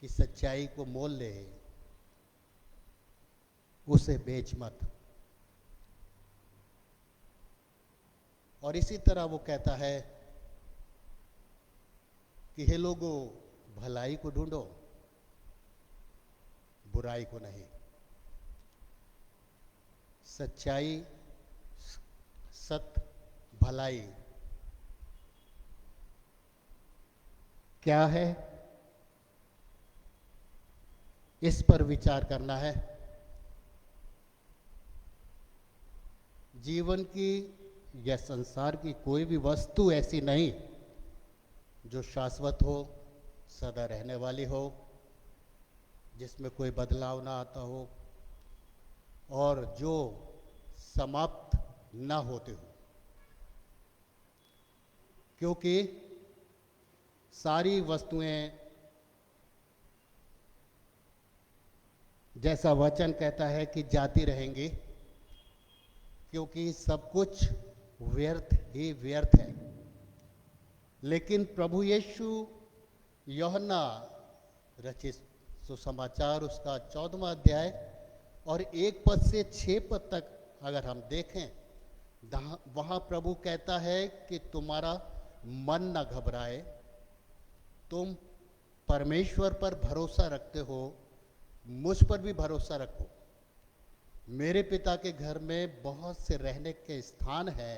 कि सच्चाई को मोल ले, उसे बेच मत। और इसी तरह वो कहता है कि हे लोगों, भलाई को ढूंढो, बुराई को नहीं। सच्चाई, सत्य, भलाई क्या है, इस पर विचार करना है। जीवन की या संसार की कोई भी वस्तु ऐसी नहीं जो शाश्वत हो, सदा रहने वाली हो, जिसमें कोई बदलाव ना आता हो और जो समाप्त ना होते हो, क्योंकि सारी वस्तुएं, जैसा वचन कहता है कि जाती रहेंगी, क्योंकि सब कुछ व्यर्थ ही व्यर्थ है। लेकिन प्रभु यीशु यूहन्ना रचित सुसमाचार उसका 14वां अध्याय और 1 पद से 6 पद तक अगर हम देखें, वहां प्रभु कहता है कि तुम्हारा मन न घबराए, तुम परमेश्वर पर भरोसा रखते हो, मुझ पर भी भरोसा रखो। मेरे पिता के घर में बहुत से रहने के स्थान है,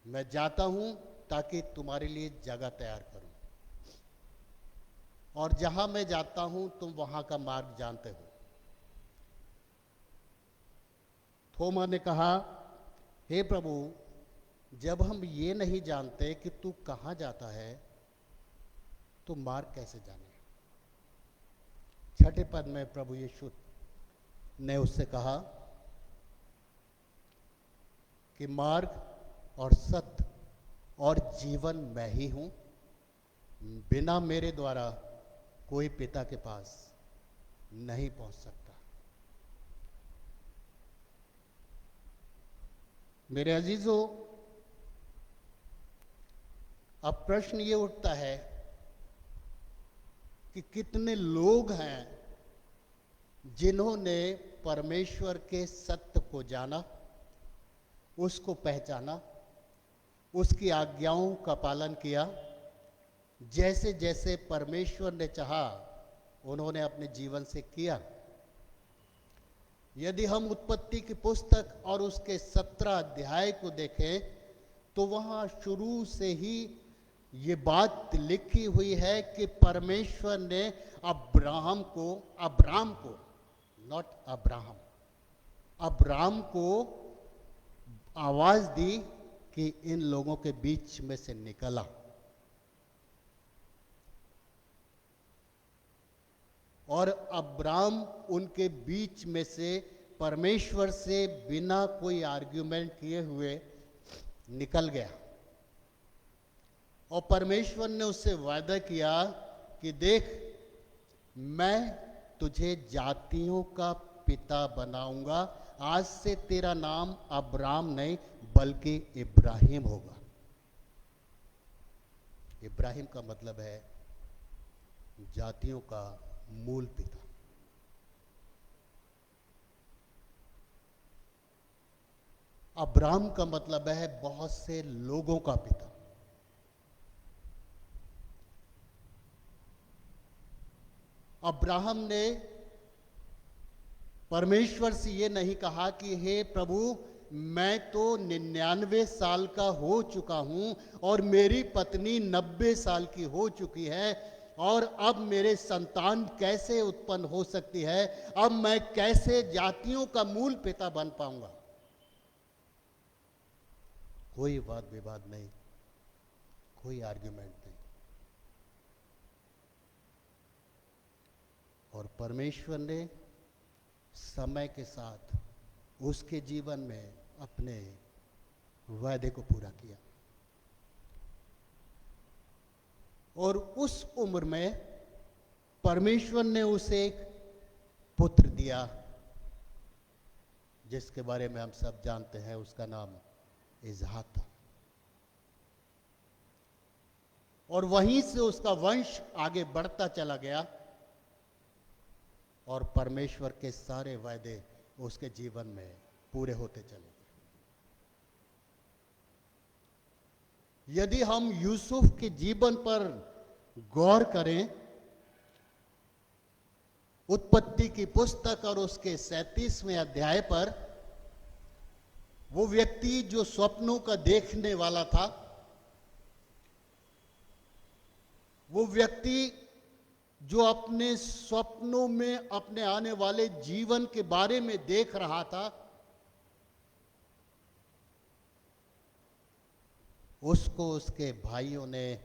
मैं जाता हूं ताकि तुम्हारे लिए जगह तैयार करूं, और जहां मैं जाता हूं तुम वहां का मार्ग जानते हो। थोमा ने कहा, हे प्रभु, जब हम ये नहीं जानते कि तू कहां जाता है तो मार्ग कैसे जाने। 6 पद में प्रभु यीशु ने उससे कहा कि मार्ग और सत्य और जीवन मैं ही हूं, बिना मेरे द्वारा कोई पिता के पास नहीं पहुंच सकता। मेरे अजीजों, अब प्रश्न ये उठता है कि कितने लोग हैं जिन्होंने परमेश्वर के सत्य को जाना, उसको पहचाना, उसकी आज्ञाओं का पालन किया, जैसे जैसे परमेश्वर ने चाहा उन्होंने अपने जीवन से किया। यदि हम उत्पत्ति की पुस्तक और उसके 17 अध्याय को देखें तो वहां शुरू से ही ये बात लिखी हुई है कि परमेश्वर ने अब्राहम को नॉट अब्राहम को आवाज दी कि इन लोगों के बीच में से निकला। और अब्राहम उनके बीच में से परमेश्वर से बिना कोई आर्ग्यूमेंट किए हुए निकल गया, और परमेश्वर ने उससे वादा किया कि देख, मैं तुझे जातियों का पिता बनाऊंगा, आज से तेरा नाम अब्राहम नहीं बल्कि इब्राहिम होगा। इब्राहिम का मतलब है जातियों का मूल पिता। अब्राहम का मतलब है बहुत से लोगों का पिता। अब्राहम ने परमेश्वर से ये नहीं कहा कि हे प्रभु, मैं तो 99 साल का हो चुका हूं और मेरी पत्नी 90 साल की हो चुकी है, और अब मेरे संतान कैसे उत्पन्न हो सकती है, अब मैं कैसे जातियों का मूल पिता बन पाऊंगा। कोई वाद विवाद नहीं, कोई आर्ग्यूमेंट नहीं। और परमेश्वर ने समय के साथ उसके जीवन में अपने वादे को पूरा किया। और उस उम्र में परमेश्वर ने उसे एक पुत्र दिया, जिसके बारे में हम सब जानते हैं, उसका नाम इसहाक था। और वहीं से उसका वंश आगे बढ़ता चला गया और परमेश्वर के सारे वायदे उसके जीवन में पूरे होते चले गए। यदि हम यूसुफ के जीवन पर गौर करें, उत्पत्ति की पुस्तक और उसके 37वें अध्याय पर, वो व्यक्ति जो स्वप्नों का देखने वाला था, वो व्यक्ति जो अपने स्वप्नों में अपने आने वाले जीवन के बारे में देख रहा था, उसको उसके भाइयों ने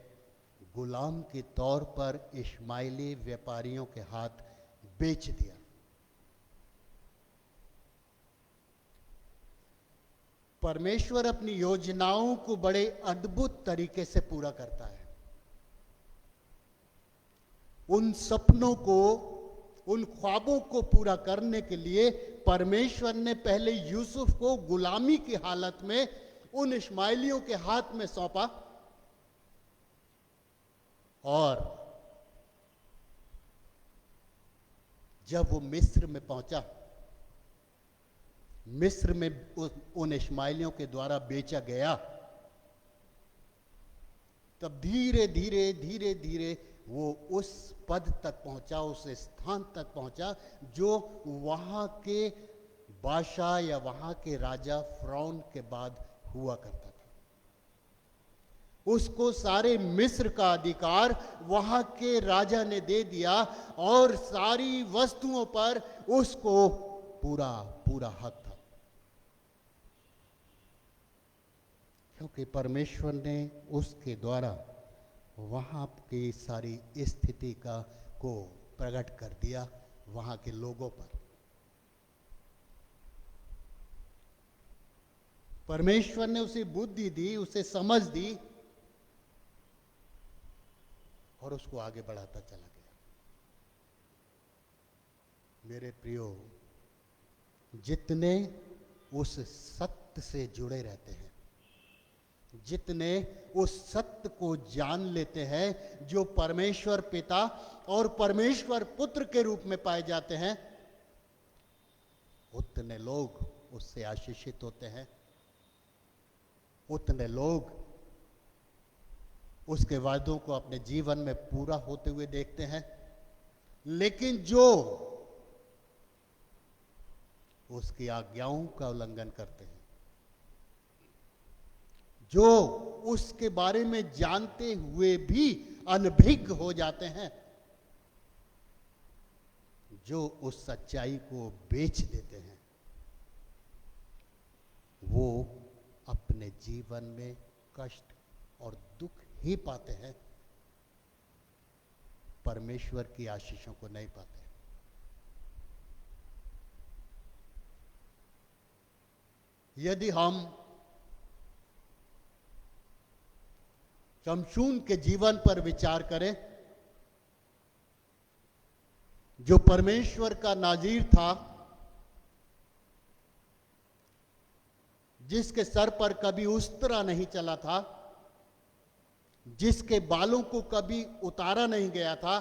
गुलाम के तौर पर इश्माइली व्यापारियों के हाथ बेच दिया। परमेश्वर अपनी योजनाओं को बड़े अद्भुत तरीके से पूरा करता है। उन सपनों को, उन ख्वाबों को पूरा करने के लिए परमेश्वर ने पहले यूसुफ को गुलामी की हालत में उन इश्माइलियों के हाथ में सौंपा, और जब वो मिस्र में पहुंचा, मिस्र में उन इश्माइलियों के द्वारा बेचा गया, तब धीरे धीरे धीरे धीरे वो उस पद तक पहुंचा, उस स्थान तक पहुंचा जो वहां के बादशाह या वहां के राजा फ़िरौन के बाद हुआ करता था। उसको सारे मिस्र का अधिकार वहां के राजा ने दे दिया और सारी वस्तुओं पर उसको पूरा पूरा हक था, क्योंकि परमेश्वर ने उसके द्वारा वहां की सारी स्थिति को प्रकट कर दिया वहां के लोगों पर। परमेश्वर ने उसे बुद्धि दी, उसे समझ दी और उसको आगे बढ़ाता चला गया। मेरे प्रियो, जितने उस सत्य से जुड़े रहते हैं, जितने उस सत्य को जान लेते हैं जो परमेश्वर पिता और परमेश्वर पुत्र के रूप में पाए जाते हैं, उतने लोग उससे आशीषित होते हैं, उतने लोग उसके वादों को अपने जीवन में पूरा होते हुए देखते हैं। लेकिन जो उसकी आज्ञाओं का उल्लंघन करते हैं, जो उसके बारे में जानते हुए भी अनभिज्ञ हो जाते हैं, जो उस सच्चाई को बेच देते हैं, वो अपने जीवन में कष्ट और दुख ही पाते हैं, परमेश्वर की आशीषों को नहीं पाते। यदि हम शमशून के जीवन पर विचार करें, जो परमेश्वर का नाजीर था, जिसके सर पर कभी उस्तरा नहीं चला था, जिसके बालों को कभी उतारा नहीं गया था,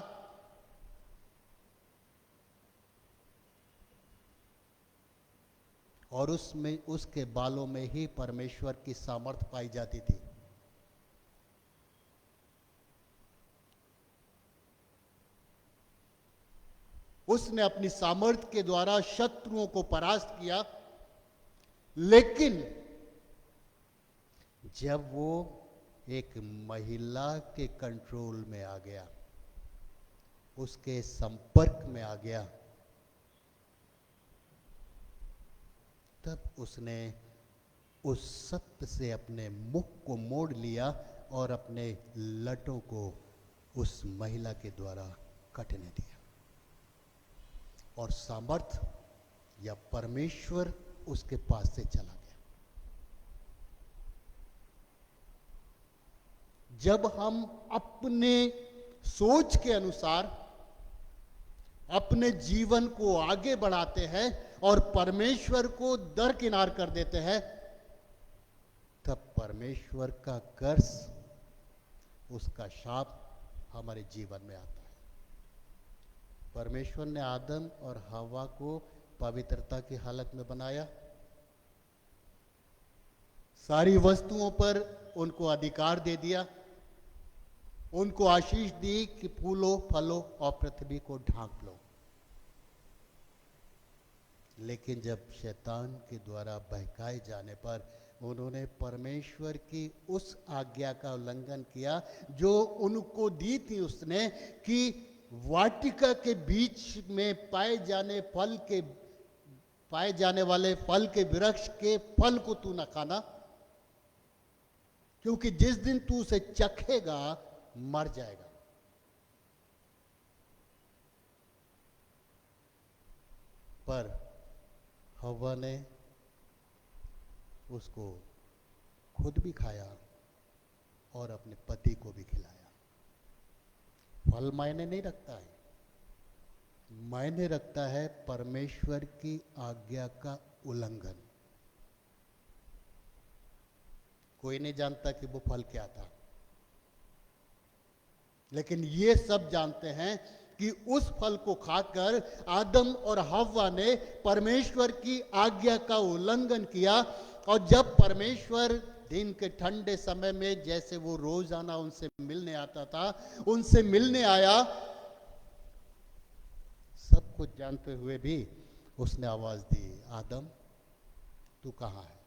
और उसमें उसके बालों में ही परमेश्वर की सामर्थ पाई जाती थी। उसने अपनी सामर्थ के द्वारा शत्रुओं को परास्त किया, लेकिन जब वो एक महिला के कंट्रोल में आ गया, उसके संपर्क में आ गया, तब उसने उस सत्य से अपने मुख को मोड़ लिया और अपने लटों को उस महिला के द्वारा कटने दिया, और सामर्थ या परमेश्वर उसके पास से चला गया। जब हम अपने सोच के अनुसार अपने जीवन को आगे बढ़ाते हैं और परमेश्वर को दरकिनार कर देते हैं, तब परमेश्वर का कर्ज, उसका शाप हमारे जीवन में आता है। परमेश्वर ने आदम और हवा को पवित्रता की हालत में बनाया, सारी वस्तुओं पर उनको अधिकार दे दिया, उनको आशीष दी कि फूलो फलो और पृथ्वी को ढांक लो। लेकिन जब शैतान के द्वारा बहकाए जाने पर उन्होंने परमेश्वर की उस आज्ञा का उल्लंघन किया जो उनको दी थी उसने, कि वाटिका के बीच में पाए जाने वाले फल के वृक्ष के फल को तू न खाना, क्योंकि जिस दिन तू उसे चखेगा मर जाएगा। पर हव्वा ने उसको खुद भी खाया और अपने पति को भी खिलाया। फल मायने नहीं रखता है, मायने रखता है परमेश्वर की आज्ञा का उल्लंघन। कोई नहीं जानता कि वो फल क्या था, लेकिन ये सब जानते हैं कि उस फल को खाकर आदम और हव्वा ने परमेश्वर की आज्ञा का उल्लंघन किया। और जब परमेश्वर दिन के ठंडे समय में, जैसे वो रोजाना उनसे मिलने आता था, उनसे मिलने आया, सब कुछ जानते हुए भी उसने आवाज दी, आदम तू कहाँ है?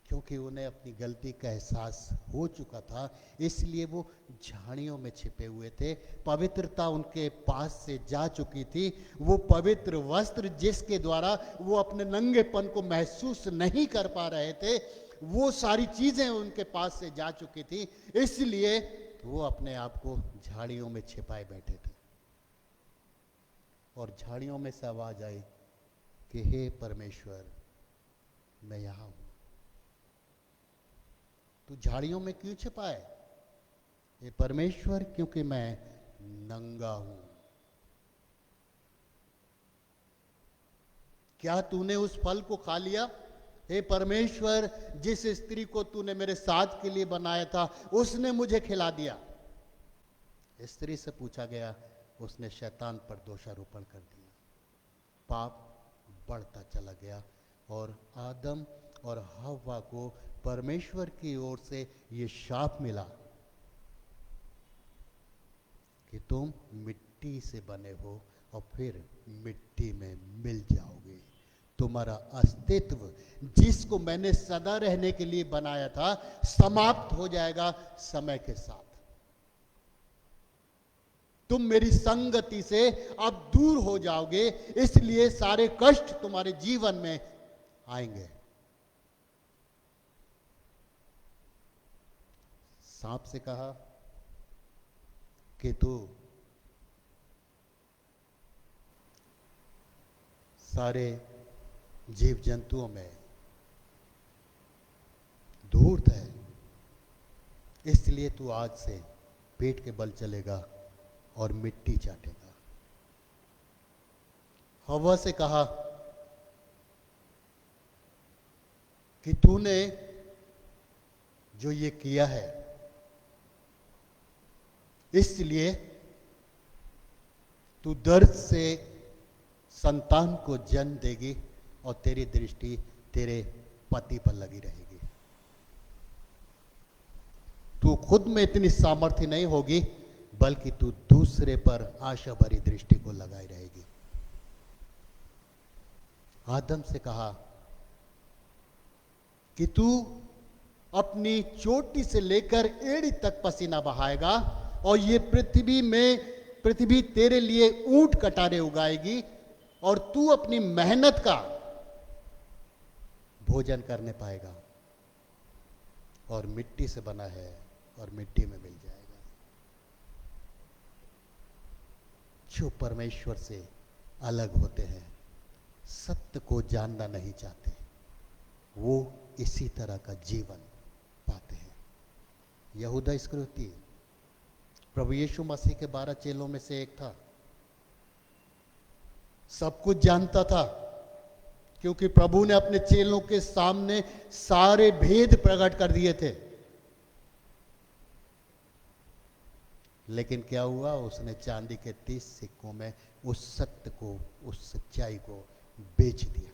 क्योंकि उन्हें अपनी गलती का एहसास हो चुका था, इसलिए वो झाड़ियों में छिपे हुए थे। पवित्रता उनके पास से जा चुकी थी। वो पवित्र वस्त्र जिसके द्वारा वो अपने नंगेपन को महसूस नहीं कर पा रहे थे, वो सारी चीजें उनके पास से जा चुकी थी, इसलिए वो अपने आप को झाड़ियों में छिपाए बैठे थे। और झाड़ियों में से आवाज आई कि हे परमेश्वर, मैं यहां हूं। तू झाड़ियों में क्यों छिपा है? हे परमेश्वर, क्योंकि मैं नंगा हूं। क्या तूने उस फल को खा लिया? हे परमेश्वर, जिस स्त्री को तूने मेरे साथ के लिए बनाया था उसने मुझे खिला दिया। स्त्री से पूछा गया, उसने शैतान पर दोषारोपण कर दिया। पाप बढ़ता चला गया और आदम और हव्वा को परमेश्वर की ओर से ये शाप मिला कि तुम मिट्टी से बने हो और फिर मिट्टी में मिल जाओगे। तुम्हारा अस्तित्व, जिसको मैंने सदा रहने के लिए बनाया था, समाप्त हो जाएगा समय के साथ। तुम मेरी संगति से अब दूर हो जाओगे, इसलिए सारे कष्ट तुम्हारे जीवन में आएंगे। सांप से कहा कि तू सारे जीव जंतुओं में धूर्त है, इसलिए तू आज से पेट के बल चलेगा और मिट्टी चाटेगा। हव्वा से कहा कि तूने जो ये किया है, इसलिए तू दर्द से संतान को जन्म देगी और तेरी दृष्टि तेरे पति पर लगी रहेगी। तू खुद में इतनी सामर्थ्य नहीं होगी, बल्कि तू दूसरे पर आशा भरी दृष्टि को लगाई रहेगी। आदम से कहा कि तू अपनी चोटी से लेकर एड़ी तक पसीना बहाएगा और ये पृथ्वी तेरे लिए ऊंट कटारे उगाएगी और तू अपनी मेहनत का भोजन करने पाएगा। और मिट्टी से बना है और मिट्टी में मिल जाएगा। जो परमेश्वर से अलग होते हैं, सत्य को जानना नहीं चाहते, वो इसी तरह का जीवन पाते हैं। यहूदा इस्करियोती प्रभु यीशु मसीह के 12 चेलों में से एक था। सब कुछ जानता था, क्योंकि प्रभु ने अपने चेलों के सामने सारे भेद प्रकट कर दिए थे। लेकिन क्या हुआ, उसने चांदी के 30 सिक्कों में उस सत्य को, उस सच्चाई को बेच दिया।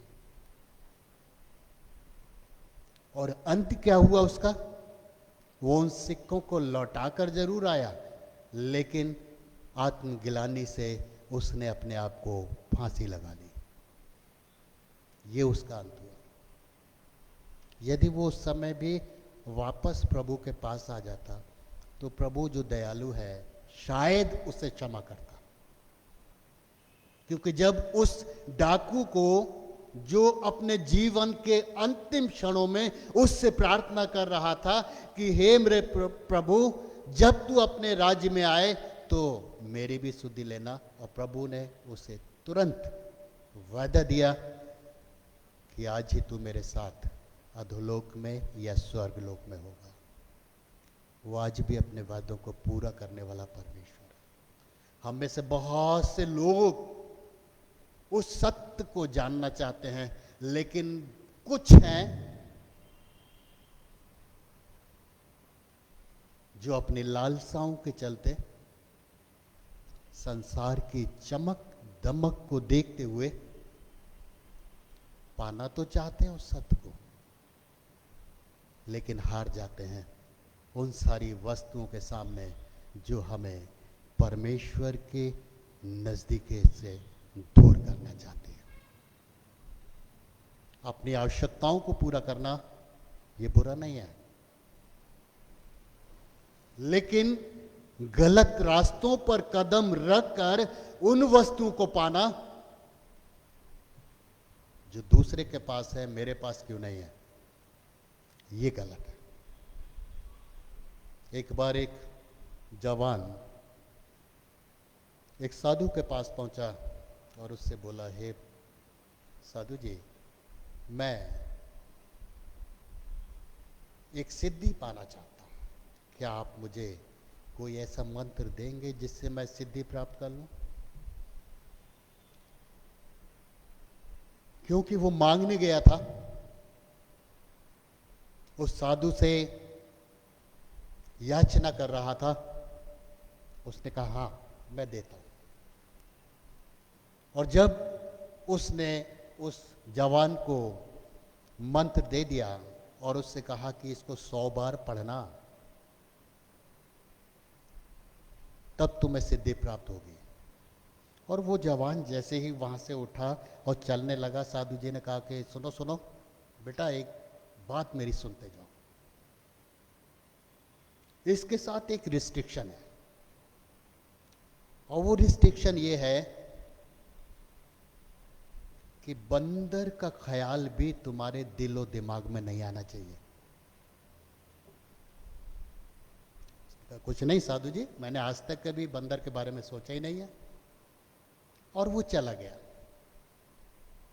और अंत क्या हुआ उसका? वो उन सिक्कों को लौटाकर जरूर आया, लेकिन आत्मगिलानी से उसने अपने आप को फांसी लगा ली। ये उसका अंत हुआ। यदि वो उस समय भी वापस प्रभु के पास आ जाता, तो प्रभु जो दयालु है शायद उसे क्षमा करता। क्योंकि जब उस डाकू को, जो अपने जीवन के अंतिम क्षणों में उससे प्रार्थना कर रहा था कि हे मेरे प्रभु, जब तू अपने राज्य में आए तो मेरी भी सुधि लेना, और प्रभु ने उसे तुरंत वादा दिया कि आज ही तू मेरे साथ अधोलोक में या स्वर्गलोक में होगा। वो आज भी अपने वादों को पूरा करने वाला परमेश्वर है। हम में से बहुत से लोग उस सत्य को जानना चाहते हैं, लेकिन कुछ हैं जो अपनी लालसाओं के चलते संसार की चमक दमक को देखते हुए पाना तो चाहते हैं उस सत्य को, लेकिन हार जाते हैं उन सारी वस्तुओं के सामने जो हमें परमेश्वर के नजदीक से दूर करना चाहते हैं। अपनी आवश्यकताओं को पूरा करना ये बुरा नहीं है, लेकिन गलत रास्तों पर कदम रखकर उन वस्तुओं को पाना जो दूसरे के पास है, मेरे पास क्यों नहीं है, ये गलत है। एक बार एक जवान एक साधु के पास पहुंचा और उससे बोला, हे साधु जी, मैं एक सिद्धि पाना चाहता हूं, क्या आप मुझे कोई ऐसा मंत्र देंगे जिससे मैं सिद्धि प्राप्त कर लूं? क्योंकि वो मांगने गया था, उस साधु से याचना कर रहा था। उसने कहा, हाँ मैं देता हूं। और जब उसने उस जवान को मंत्र दे दिया और उससे कहा कि इसको 100 बार पढ़ना, तब तुम्हें सिद्धि प्राप्त होगी। और वो जवान जैसे ही वहां से उठा और चलने लगा, साधु जी ने कहा कि सुनो सुनो बेटा, एक बात मेरी सुनते जाओ। इसके साथ एक रिस्ट्रिक्शन है, और वो रिस्ट्रिक्शन ये है कि बंदर का ख्याल भी तुम्हारे दिलो दिमाग में नहीं आना चाहिए। कुछ नहीं साधु जी, मैंने आज तक कभी बंदर के बारे में सोचा ही नहीं है। और वो चला गया,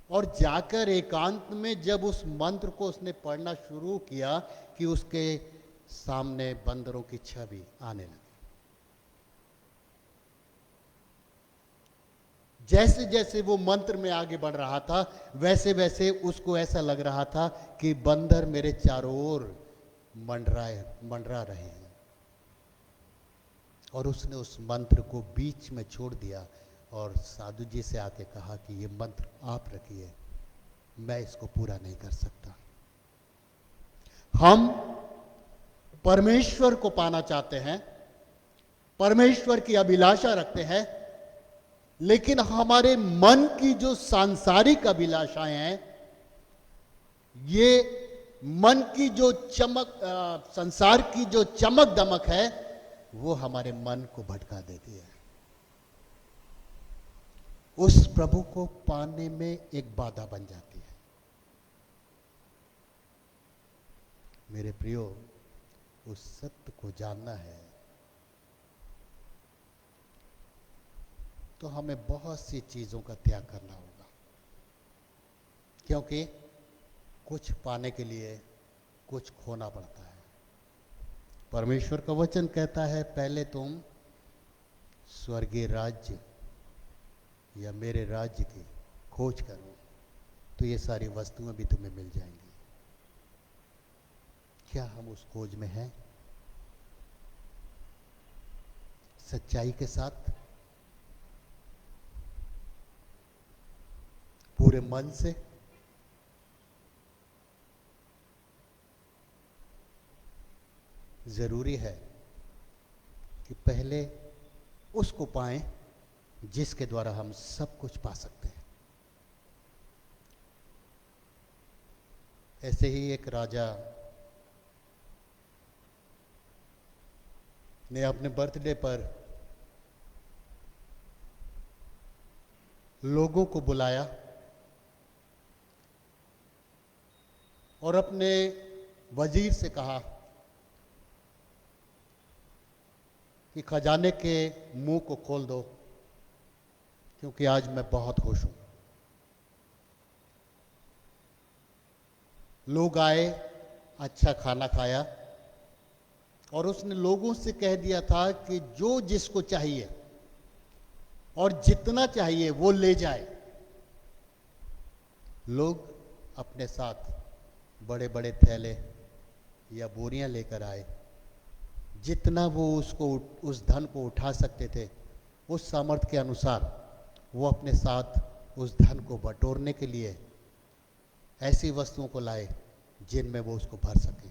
और जाकर एकांत में जब उस मंत्र को उसने पढ़ना शुरू किया कि उसके सामने बंदरों की छवि आने लगी। जैसे जैसे वो मंत्र में आगे बढ़ रहा था, वैसे वैसे उसको ऐसा लग रहा था कि बंदर मेरे चारों ओर मंडरा रहे हैं। और उसने उस मंत्र को बीच में छोड़ दिया और साधु जी से आके कहा कि ये मंत्र आप रखिए, मैं इसको पूरा नहीं कर सकता। हम परमेश्वर को पाना चाहते हैं, परमेश्वर की अभिलाषा रखते हैं, लेकिन हमारे मन की जो सांसारिक अभिलाषाएं हैं, ये मन की जो चमक, संसार की जो चमक दमक है, वो हमारे मन को भटका देती है। उस प्रभु को पाने में एक बाधा बन जाती है। मेरे प्रियो, उस सत्य को जानना है तो हमें बहुत सी चीजों का त्याग करना होगा, क्योंकि कुछ पाने के लिए कुछ खोना पड़ता है। परमेश्वर का वचन कहता है पहले तुम स्वर्गीय राज्य या मेरे राज्य की खोज करो तो ये सारी वस्तुएं भी तुम्हें मिल जाएंगी। क्या हम उस खोज में हैं? सच्चाई के साथ, पूरे मन से, जरूरी है कि पहले उसको पाएं जिसके द्वारा हम सब कुछ पा सकते हैं। ऐसे ही एक राजा ने अपने बर्थडे पर लोगों को बुलाया और अपने वजीर से कहा कि खजाने के मुंह को खोल दो क्योंकि आज मैं बहुत खुश हूं। लोग आए, अच्छा खाना खाया और उसने लोगों से कह दिया था कि जो जिसको चाहिए और जितना चाहिए वो ले जाए। लोग अपने साथ बड़े बड़े थैले या बोरियां लेकर आए। जितना वो उस धन को उठा सकते थे उस सामर्थ्य के अनुसार वो अपने साथ उस धन को बटोरने के लिए ऐसी वस्तुओं को लाए जिनमें वो उसको भर सके।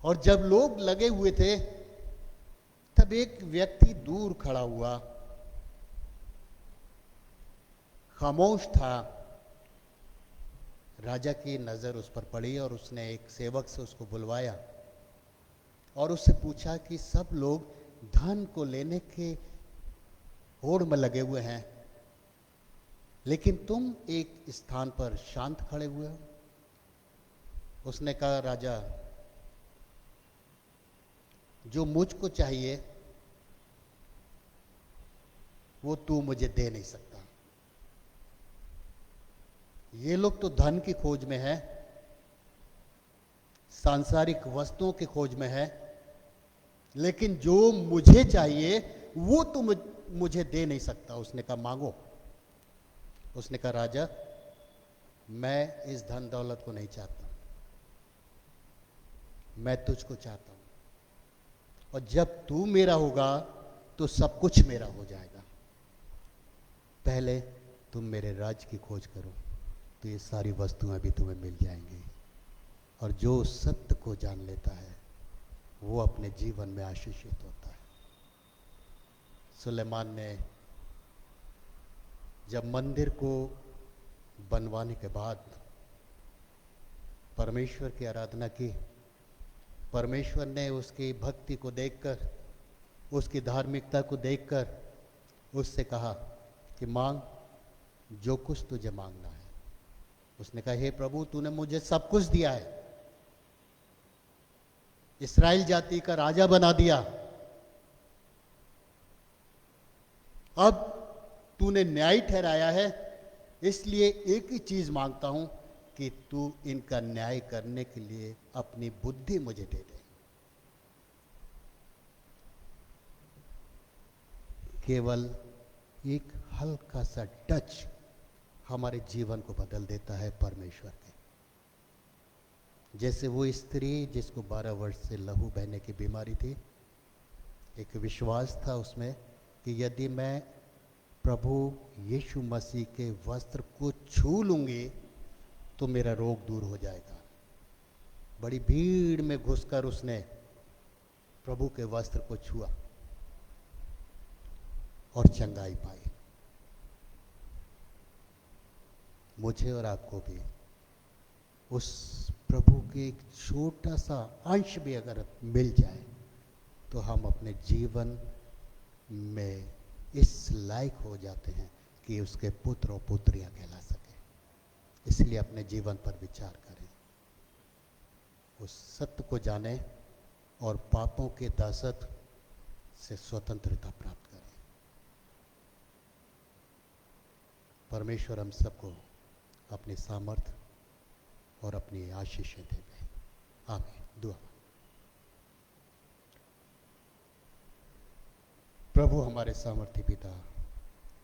और जब लोग लगे हुए थे तब एक व्यक्ति दूर खड़ा हुआ, खामोश था। राजा की नजर उस पर पड़ी और उसने एक सेवक से उसको बुलवाया और उससे पूछा कि सब लोग धन को लेने के होड़ में लगे हुए हैं लेकिन तुम एक स्थान पर शांत खड़े हुए हो। उसने कहा, राजा, जो मुझको चाहिए वो तू मुझे दे नहीं सकता। ये लोग तो धन की खोज में है, सांसारिक वस्तुओं की खोज में है, लेकिन जो मुझे चाहिए वो तो मुझे दे नहीं सकता। उसने कहा, मांगो। उसने कहा, राजा, मैं इस धन दौलत को नहीं चाहता, मैं तुझको चाहता हूं और जब तू मेरा होगा तो सब कुछ मेरा हो जाएगा। पहले तुम मेरे राज्य की खोज करो तो ये सारी वस्तुएं भी तुम्हें मिल जाएंगी। और जो सत्य को जान लेता है वो अपने जीवन में आशीषित होता है। सुलेमान ने जब मंदिर को बनवाने के बाद परमेश्वर की आराधना की, परमेश्वर ने उसकी भक्ति को देखकर, उसकी धार्मिकता को देखकर उससे कहा कि मांग, जो कुछ तुझे मांगना है। उसने कहा, हे प्रभु, तूने मुझे सब कुछ दिया है, इस्राएल जाति का राजा बना दिया, अब तूने न्याय ठहराया है, इसलिए एक ही चीज मांगता हूं कि तू इनका न्याय करने के लिए अपनी बुद्धि मुझे दे दे। केवल एक हल्का सा टच हमारे जीवन को बदल देता है परमेश्वर के। जैसे वो स्त्री जिसको 12 वर्ष से लहू बहने की बीमारी थी, एक विश्वास था उसमें कि यदि मैं प्रभु यीशु मसीह के वस्त्र को छू लूंगी तो मेरा रोग दूर हो जाएगा। बड़ी भीड़ में घुसकर उसने प्रभु के वस्त्र को छुआ और चंगाई पाई। मुझे और आपको भी उस प्रभु के एक छोटा सा अंश भी अगर मिल जाए तो हम अपने जीवन में इस लायक हो जाते हैं कि उसके पुत्र और पुत्रियां कहला सके। इसलिए अपने जीवन पर विचार करें, उस सत्य को जानें और पापों के दासत्व से स्वतंत्रता प्राप्त करें। परमेश्वर हम सबको अपनी सामर्थ और अपनी आशीषें देवे। आमीन। दुआ। प्रभु हमारे सामर्थी पिता,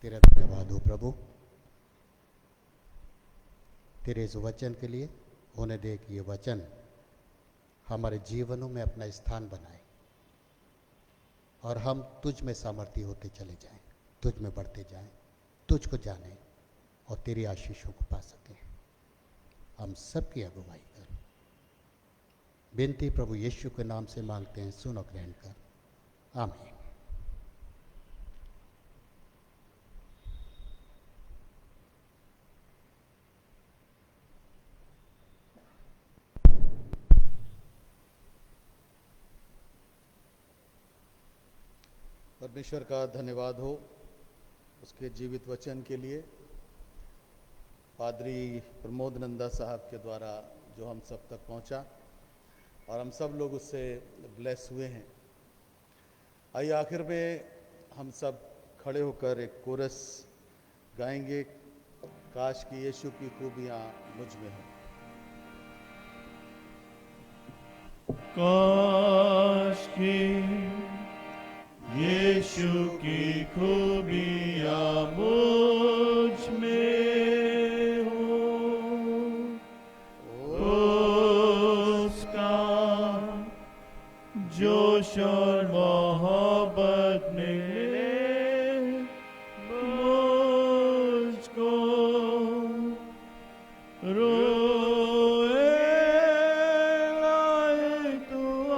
तेरा धन्यवाद हो प्रभु, तेरे इस वचन के लिए। होने दे कि ये वचन हमारे जीवनों में अपना स्थान बनाए और हम तुझ में सामर्थी होते चले जाएं, तुझ में बढ़ते जाएं, तुझको जाने और तेरी आशीषों को पा सकें। हम सबकी अगुवाई कर। विनती प्रभु यीशु के नाम से मांगते हैं, सुन और ग्रहण कर। आमीन। परमेश्वर का धन्यवाद हो उसके जीवित वचन के लिए, पादरी प्रमोद नंदा साहब के द्वारा जो हम सब तक पहुंचा और हम सब लोग उससे ब्लेस हुए हैं। आइए आखिर में हम सब खड़े होकर एक कोरस गाएंगे, काश कि यीशु की खूबियाँ मुझ में हों। काश कि यीशु की खूबियाँ मुझ में हो, उसका जोश और मोहब्बत मिले मुझको, रोए लाए तू आ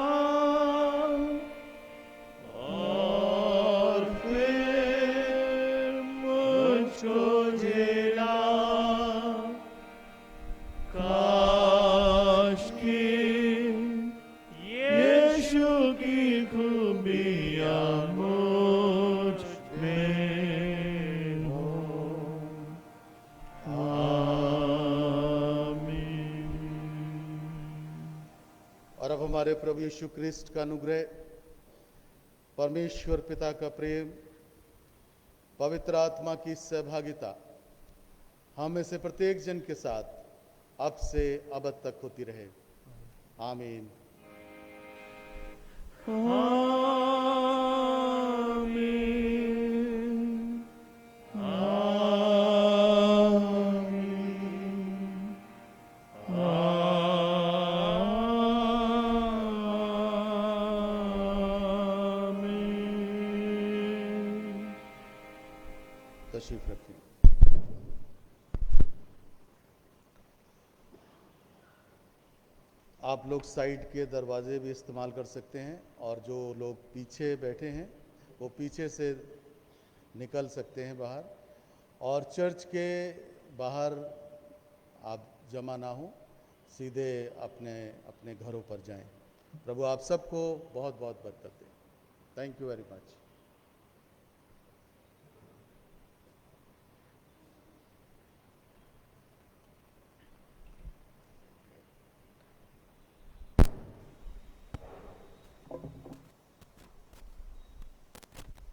और फिर मुझको झेला। काश कि यीशु की खूबियाँ मुझ में हो। आमीन। और अब हमारे प्रभु यीशु क्रिस्ट का अनुग्रह, परमेश्वर पिता का प्रेम, पवित्र आत्मा की सहभागिता हम में से प्रत्येक जन के साथ अब से अब तक होती रहे। आमीन। आमीन। आमीन। तशरीफ रखिए। आप लोग साइड के दरवाजे भी इस्तेमाल कर सकते हैं और जो लोग पीछे बैठे हैं वो पीछे से निकल सकते हैं बाहर, और चर्च के बाहर आप जमा ना हो, सीधे अपने अपने घरों पर जाएं। प्रभु आप सबको बहुत बहुत बरकत दें। Thank you very much.